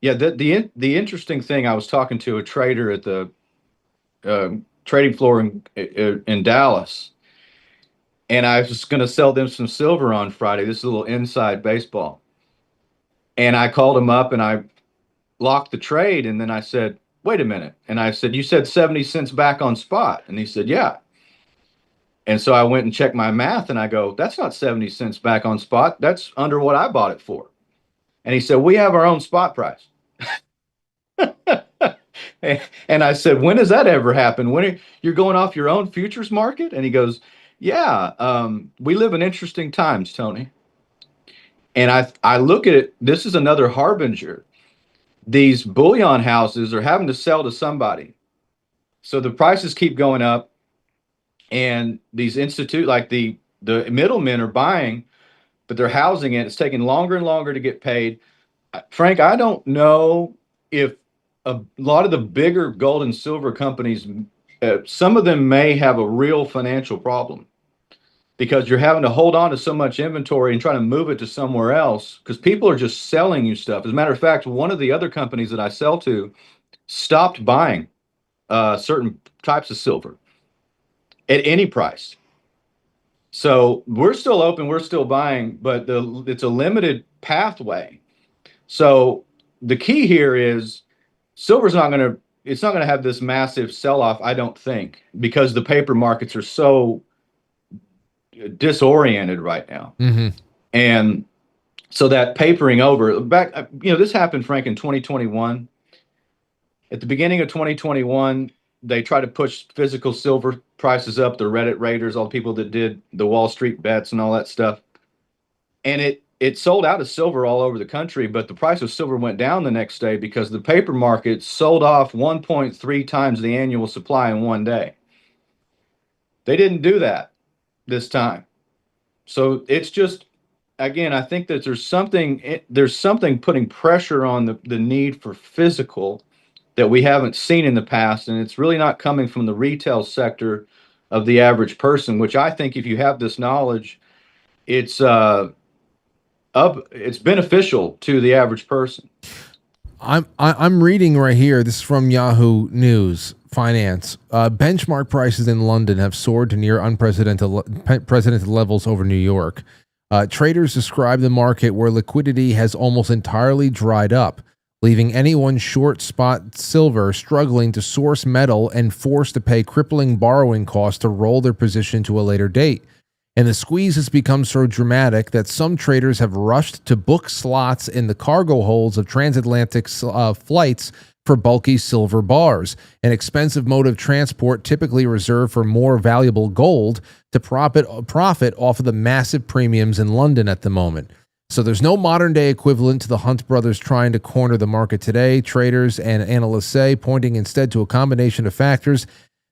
yeah, the interesting thing, I was talking to a trader at the trading floor in Dallas, and I was going to sell them some silver on Friday. This is a little inside baseball. And I called him up and I locked the trade. And then I said, wait a minute. And I said, you said 70 cents back on spot. And he said, yeah. And so I went and checked my math and I go, that's not 70 cents back on spot. That's under what I bought it for. And he said, we have our own spot price. And I said, when does that ever happen? When you're going off your own futures market? And he goes, yeah, we live in interesting times, Tony. And I look at it, this is another harbinger. These bullion houses are having to sell to somebody. So the prices keep going up, and these like the middlemen are buying, but they're housing it. It's taking longer and longer to get paid. Frank, I don't know if a lot of the bigger gold and silver companies, some of them may have a real financial problem, because you're having to hold on to so much inventory and trying to move it to somewhere else because people are just selling you stuff. As a matter of fact, one of the other companies that I sell to stopped buying certain types of silver at any price. So we're still open, we're still buying, but it's a limited pathway. So the key here is silver's not going to have this massive sell-off, I don't think, because the paper markets are so disoriented right now. Mm-hmm. And so that papering over back, this happened, Frank, in 2021. At the beginning of 2021, they tried to push physical silver prices up, the Reddit raiders, all the people that did the Wall Street bets and all that stuff. And it sold out of silver all over the country, but the price of silver went down the next day because the paper market sold off 1.3 times the annual supply in one day. They didn't do that this time. So it's just, again, I think that there's something putting pressure on the need for physical that we haven't seen in the past, and it's really not coming from the retail sector of the average person, which I think if you have this knowledge, it's beneficial to the average person. I'm reading right here. This is from Yahoo News Finance. Benchmark prices in London have soared to near unprecedented levels over New York. Traders describe the market where liquidity has almost entirely dried up, leaving anyone short spot silver struggling to source metal and forced to pay crippling borrowing costs to roll their position to a later date. And the squeeze has become so dramatic that some traders have rushed to book slots in the cargo holds of transatlantic flights for bulky silver bars, an expensive mode of transport typically reserved for more valuable gold, to profit off of the massive premiums in London at the moment. So there's no modern day equivalent to the Hunt brothers trying to corner the market today, traders and analysts say, pointing instead to a combination of factors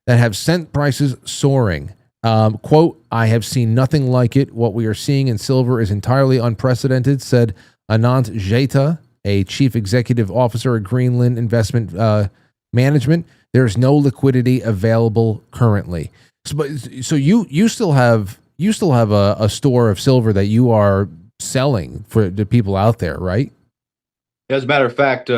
that have sent prices soaring. Quote, I have seen nothing like it. What we are seeing in silver is entirely unprecedented, said Anant Jeta, a chief executive officer at Greenland Investment Management. There's no liquidity available currently. So you still have a store of silver that you are selling for the people out there, right? As a matter of fact,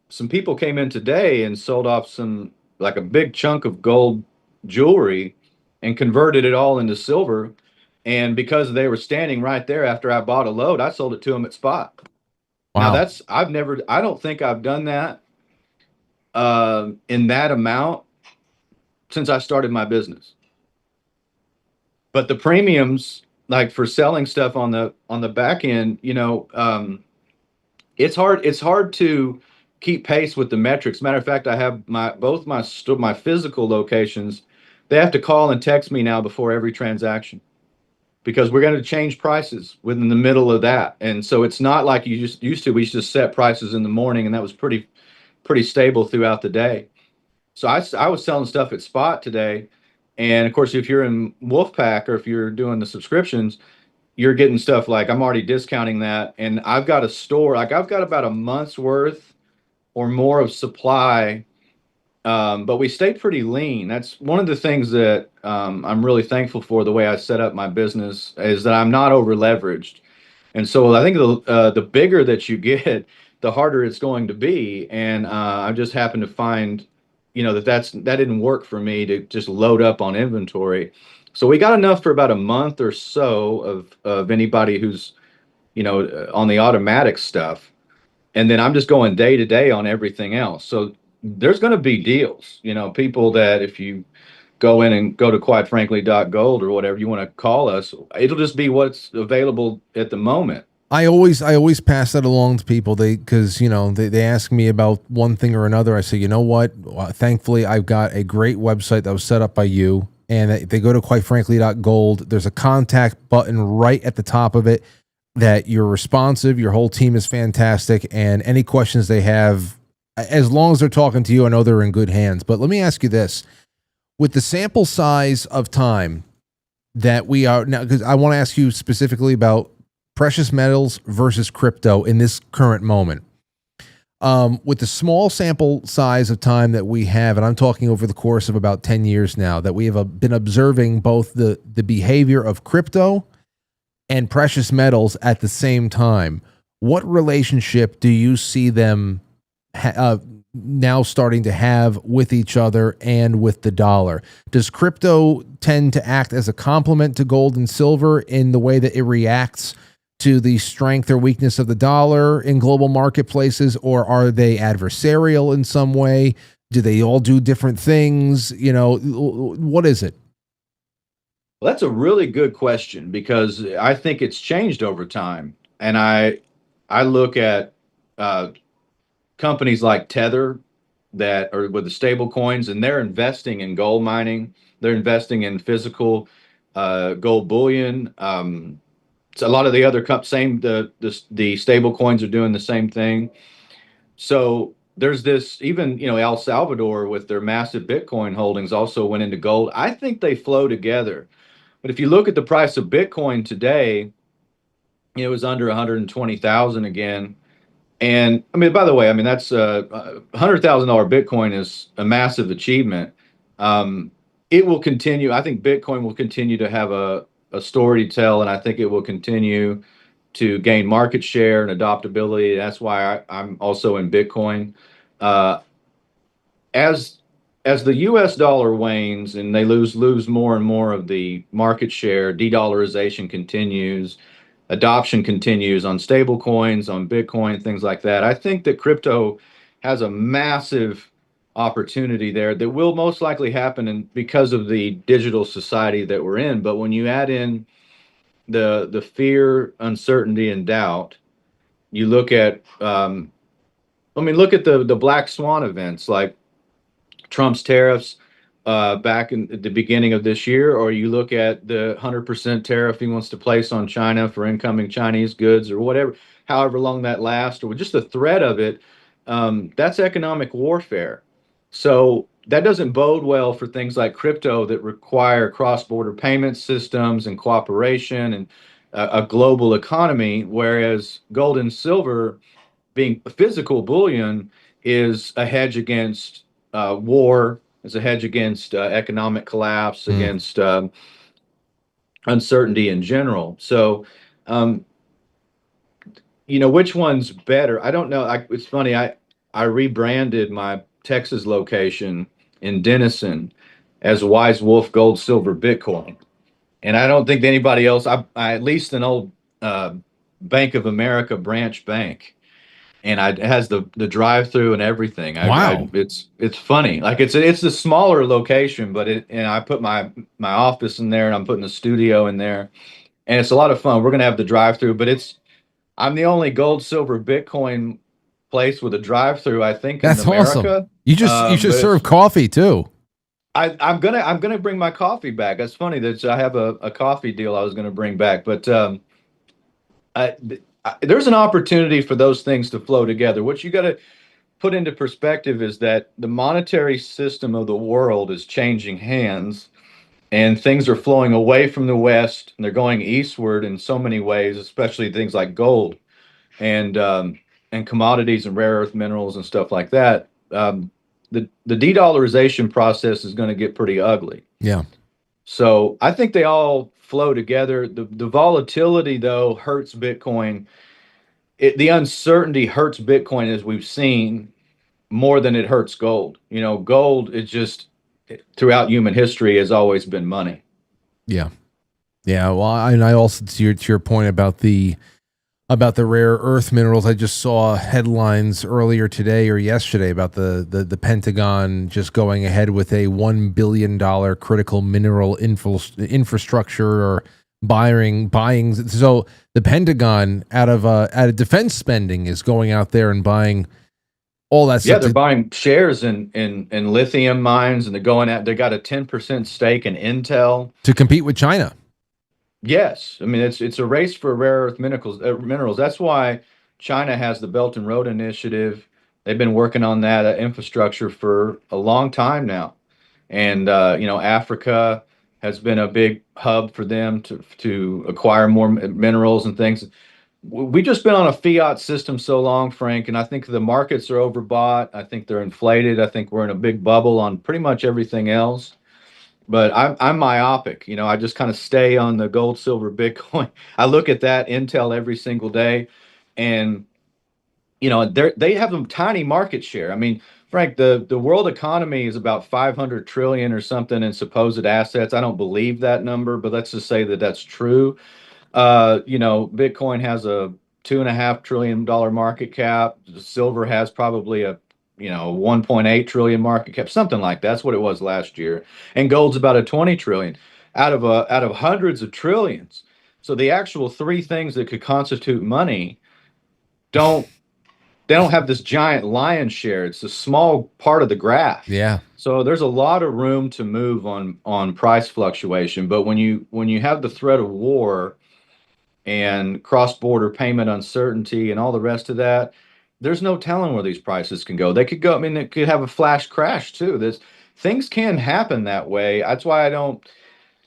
some people came in today and sold off a big chunk of gold jewelry and converted it all into silver. And because they were standing right there after I bought a load, I sold it to them at spot. Wow. Now I don't think I've done that in that amount since I started my business. But the premiums, like for selling stuff on the back end, it's hard to keep pace with the metrics. Matter of fact, I have both my physical locations. They have to call and text me now before every transaction, because we're going to change prices within the middle of that. And so it's not like you just used to. We used to set prices in the morning, and that was pretty stable throughout the day. So I was selling stuff at spot today. And of course, if you're in Wolfpack or if you're doing the subscriptions, you're getting stuff like I'm already discounting that. And I've got a store, like I've got about a month's worth or more of supply. But we stay pretty lean. That's one of the things that I'm really thankful for, the way I set up my business, is that I'm not over leveraged. And so I think the bigger that you get, the harder it's going to be. And I just happened to find, that didn't work for me to just load up on inventory. So we got enough for about a month or so of anybody who's, on the automatic stuff. And then I'm just going day to day on everything else. So there's going to be deals, people that if you go in and go to QuiteFrankly.gold or whatever you want to call us, it'll just be what's available at the moment. I always pass that along to people. Because they ask me about one thing or another. I say, you know what? Thankfully, I've got a great website that was set up by you, and they go to QuiteFrankly.gold. There's a contact button right at the top of it. That you're responsive. Your whole team is fantastic, and any questions they have, as long as they're talking to you, I know they're in good hands. But let me ask you this: with the sample size of time that we are now, because I want to ask you specifically about precious metals versus crypto in this current moment. With the small sample size of time that we have, and I'm talking over the course of about 10 years now, that we have been observing both the behavior of crypto and precious metals at the same time, what relationship do you see them now starting to have with each other and with the dollar? Does crypto tend to act as a complement to gold and silver in the way that it reacts to the strength or weakness of the dollar in global marketplaces, or are they adversarial in some way? Do they all do different things? What is it? Well, that's a really good question because I think it's changed over time. And I look at companies like Tether that are with the stable coins, and they're investing in gold mining. They're investing in physical gold bullion. So a lot of the other the stable coins are doing the same thing. So there's this, even, El Salvador with their massive Bitcoin holdings also went into gold. I think they flow together. But if you look at the price of Bitcoin today, it was under 120,000 again. And I mean, by the way, I mean, that's $100,000 Bitcoin is a massive achievement. It will continue. I think Bitcoin will continue to have a story to tell, and I think it will continue to gain market share and adoptability. That's why I'm also in Bitcoin. As the U.S. dollar wanes and they lose more and more of the market share, de-dollarization continues, adoption continues on stable coins, on Bitcoin, things like that. I think that crypto has a massive opportunity there that will most likely happen because of the digital society that we're in. But when you add in the fear, uncertainty, and doubt, you look at look at the black swan events like Trump's tariffs back in the beginning of this year, or you look at the 100% tariff he wants to place on China for incoming Chinese goods, or whatever, however long that lasts, or just the threat of it. That's economic warfare. So that doesn't bode well for things like crypto that require cross-border payment systems and cooperation and a global economy, whereas gold and silver, being physical bullion, is a hedge against war, is a hedge against economic collapse, against uncertainty in general. So, which one's better? I don't know. It's funny. I rebranded my Texas location in Denison as Wise Wolf Gold Silver Bitcoin, and I don't think anybody else. I at least an old Bank of America branch bank. And it has the drive-through and everything. Wow. It's funny. Like it's the smaller location, but I put my office in there, and I'm putting a studio in there, and it's a lot of fun. We're gonna have the drive-through, but I'm the only gold, silver, Bitcoin place with a drive-through, I think, That's in America. awesome. You should serve coffee too. I'm gonna bring my coffee back. That's funny that I have a coffee deal I was gonna bring back, but there's an opportunity for those things to flow together. What you got to put into perspective is that the monetary system of the world is changing hands, and things are flowing away from the West, and they're going eastward in so many ways, especially things like gold and commodities and rare earth minerals and stuff like that. The de-dollarization process is going to get pretty ugly. Yeah. So I think they all flow together. The volatility, though, hurts Bitcoin. The uncertainty hurts Bitcoin, as we've seen, more than it hurts gold. Gold, it just, throughout human history, has always been money. Yeah. Yeah. Well, and I also, to your point about the rare earth minerals, I just saw headlines earlier today or yesterday about the Pentagon just going ahead with a $1 billion critical mineral infrastructure or buying. So the Pentagon out of defense spending is going out there and buying all that stuff. Yeah, they're buying shares in lithium mines, and they got a 10% stake in Intel to compete with China. Yes, I mean it's a race for rare earth minerals. That's why China has the Belt and Road Initiative. They've been working on that infrastructure for a long time now, and Africa has been a big hub for them to acquire more minerals and things. We've just been on a fiat system so long, Frank, and I think the markets are overbought. I think they're inflated. I think we're in a big bubble on pretty much everything else. But I'm myopic. I just kind of stay on the gold, silver, Bitcoin. I look at that Intel every single day, and they have a tiny market share. I mean, Frank, the world economy is about 500 trillion or something in supposed assets. I don't believe that number, but let's just say that that's true. Bitcoin has a $2.5 trillion market cap. Silver has probably a 1.8 trillion market cap, something like that. That's what it was last year. And gold's about a 20 trillion. out of hundreds of trillions. So the actual three things that could constitute money don't have this giant lion's share. It's a small part of the graph. Yeah. So there's a lot of room to move on price fluctuation. But when you have the threat of war and cross-border payment uncertainty and all the rest of that, there's no telling where these prices can go. They could go, I mean, it could have a flash crash too. Things can happen that way. That's why I don't,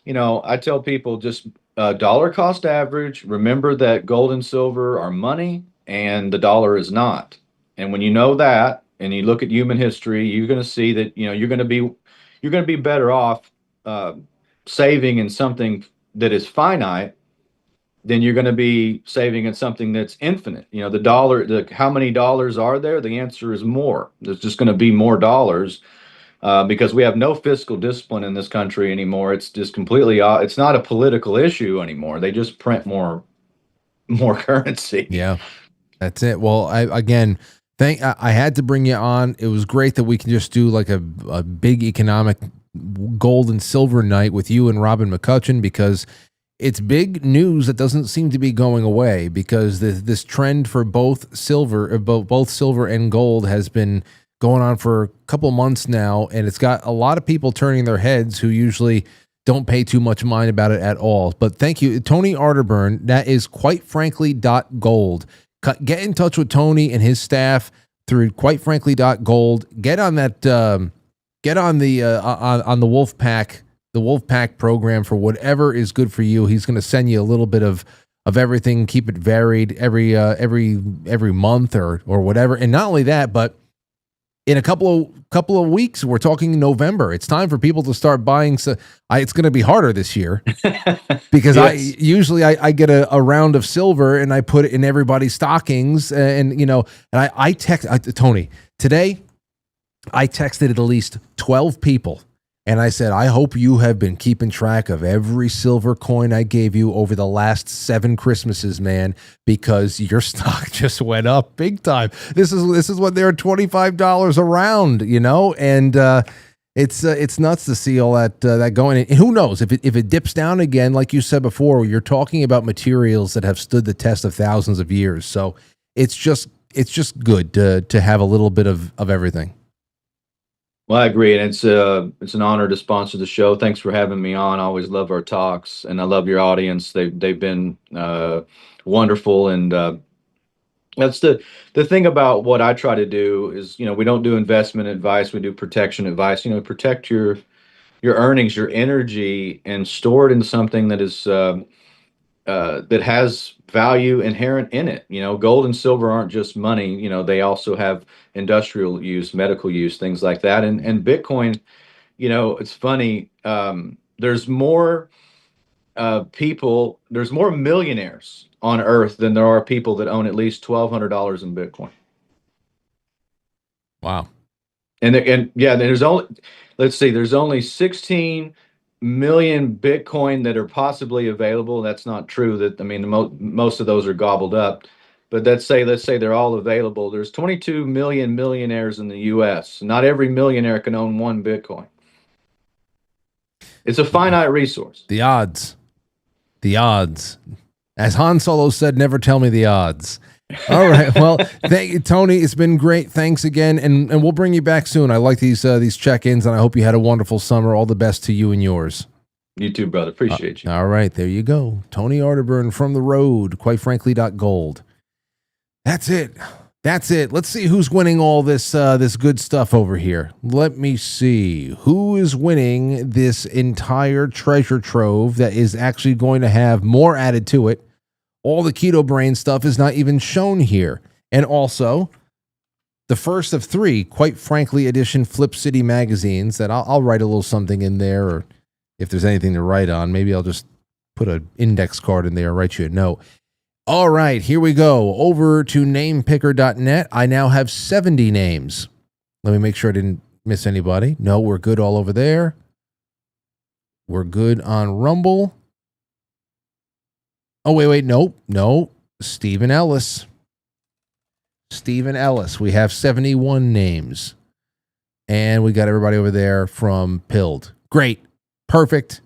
I tell people just dollar cost average. Remember that gold and silver are money and the dollar is not. And when you know that, and you look at human history, you're going to see that, you're going to be better off saving in something that is finite than you're going to be saving in something that's infinite. The dollar, how many dollars are there? The answer is more. There's just going to be more dollars because we have no fiscal discipline in this country anymore. It's just completely, it's not a political issue anymore. They just print more currency. Yeah, that's it. Well, I had to bring you on. It was great that we can just do like a big economic gold and silver night with you and Robin McCutcheon, because it's big news that doesn't seem to be going away, because this trend for both silver and gold has been going on for a couple months now, and it's got a lot of people turning their heads who usually don't pay too much mind about it at all. But thank you, Tony Arterburn. That is QuiteFrankly.gold. Get in touch with Tony and his staff through QuiteFrankly.gold. Get on that. Get on the Wolfpack. The Wolfpack program for whatever is good for you. He's going to send you a little bit of everything. Keep it varied every month or whatever. And not only that, but in a couple of weeks, we're talking November. It's time for people to start buying. So it's going to be harder this year because Yes. I get a round of silver and I put it in everybody's stockings, and I text Tony today. I texted at least 12 people. And I said, I hope you have been keeping track of every silver coin I gave you over the last 7 Christmases, man, because your stock just went up big time. This is what they're $25 a round, and it's nuts to see all that going. And who knows if it dips down again, like you said before, you're talking about materials that have stood the test of thousands of years. So it's just good to have a little bit of everything. Well, I agree, and it's an honor to sponsor the show. Thanks for having me on. I always love our talks, and I love your audience. They've been wonderful, and that's the thing about what I try to do is, we don't do investment advice. We do protection advice. Protect your earnings, your energy, and store it in something that is that has value inherent in it. Gold and silver aren't just money. They also have industrial use, medical use, things like that. And Bitcoin, it's funny. There's more there's more millionaires on Earth than there are people that own at least $1,200 in Bitcoin. Wow. And there's only 16 million Bitcoin that are possibly available. That's not true. Most of those are gobbled up. But let's say they're all available. There's 22 million millionaires in the U.S. Not every millionaire can own one Bitcoin. It's a finite resource. The odds. As Han Solo said, never tell me the odds. All right. Well, thank you, Tony. It's been great. Thanks again. And we'll bring you back soon. I like these check-ins, and I hope you had a wonderful summer. All the best to you and yours. You too, brother. Appreciate you. All right. There you go. Tony Arterburn from the road, QuiteFrankly.gold. That's it. Let's see who's winning all this good stuff over here. Let me see. Who is winning this entire treasure trove that is actually going to have more added to it? All the Keto Brain stuff is not even shown here. And also, the first of 3 Quite Frankly edition Flip City magazines that I'll write a little something in there, or if there's anything to write on, maybe I'll just put an index card in there and write you a note. All right, here we go. Over to namepicker.net. I now have 70 names. Let me make sure I didn't miss anybody. No, we're good all over there. We're good on Rumble. Oh, wait. No. Stephen Ellis. We have 71 names. And we got everybody over there from Pilled. Great. Perfect.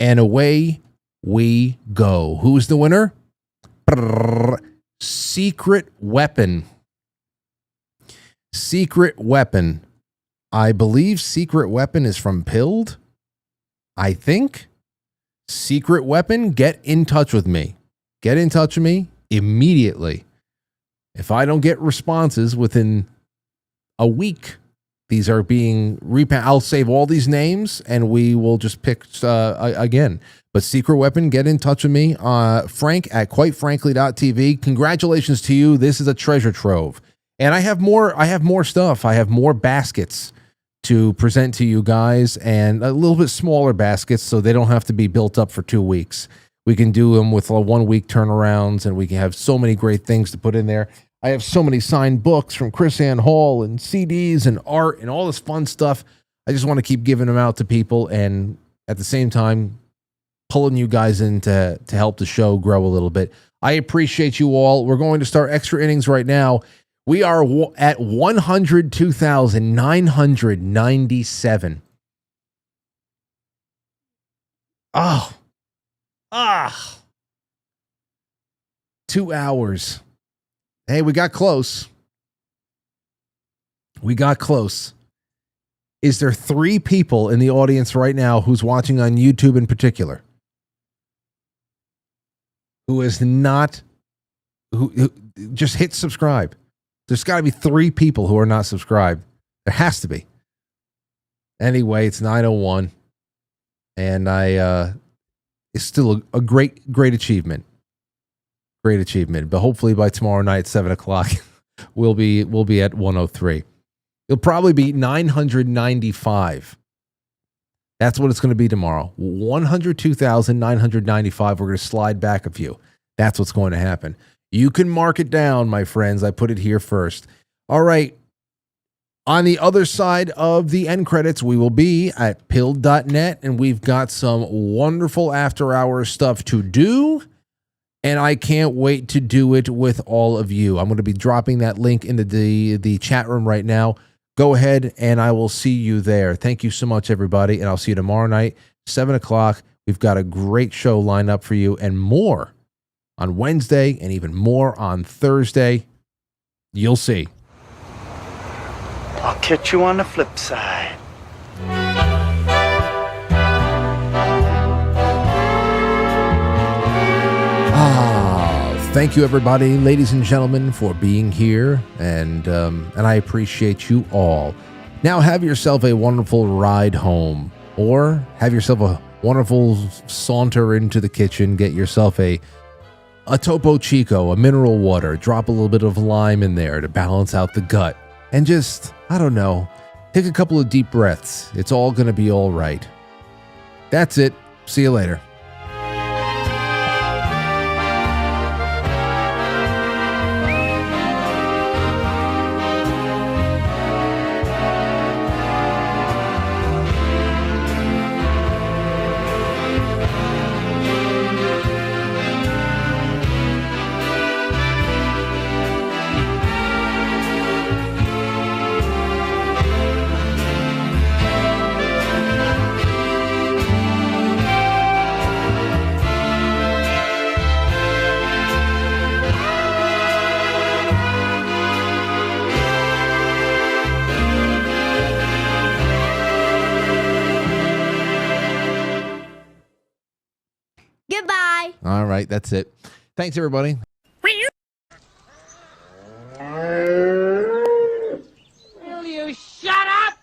And away we go. Who's the winner? Secret Weapon. Secret Weapon. I believe Secret Weapon is from Pilled. I think. Secret Weapon, get in touch with me. Get in touch with me immediately. If I don't get responses within a week, these are being I'll save all these names and we will just pick again. But Secret Weapon, get in touch with me. Frank at QuiteFrankly.tv. Congratulations to you. This is a treasure trove. And I have more stuff. I have more baskets to present to you guys, and a little bit smaller baskets so they don't have to be built up for 2 weeks. We can do them with 1 week turnarounds, and we can have so many great things to put in there. I have so many signed books from Chris Ann Hall and CDs and art and all this fun stuff. I just want to keep giving them out to people and at the same time pulling you guys in to help the show grow a little bit. I appreciate you all. We're going to start extra innings right now. We are at 102,997. Oh. 2 hours. Hey, we got close. We got close. Is there 3 people in the audience right now who's watching on YouTube in particular who is not, who just hit subscribe? There's got to be 3 people who are not subscribed. There has to be. Anyway, it's 9:01, and it's still a great achievement. Great achievement. But hopefully by tomorrow night, 7:00, we'll be at 103. It'll probably be 995. That's what it's going to be tomorrow. 102,995. We're going to slide back a few. That's what's going to happen. You can mark it down, my friends. I put it here first. All right. On the other side of the end credits, we will be at pilled.net, and we've got some wonderful after-hours stuff to do, and I can't wait to do it with all of you. I'm going to be dropping that link into the chat room right now. Go ahead, and I will see you there. Thank you so much, everybody, and I'll see you tomorrow night, 7:00. We've got a great show lined up for you, and more on Wednesday, and even more on Thursday. You'll see. I'll catch you on the flip side. Thank you, everybody, ladies and gentlemen, for being here, and I appreciate you all. Now have yourself a wonderful ride home, or have yourself a wonderful saunter into the kitchen. Get yourself a Topo Chico, a mineral water. Drop a little bit of lime in there to balance out the gut. And just, I don't know, take a couple of deep breaths. It's all going to be all right. That's it. See you later. All right, that's it. Thanks, everybody. Will you shut up?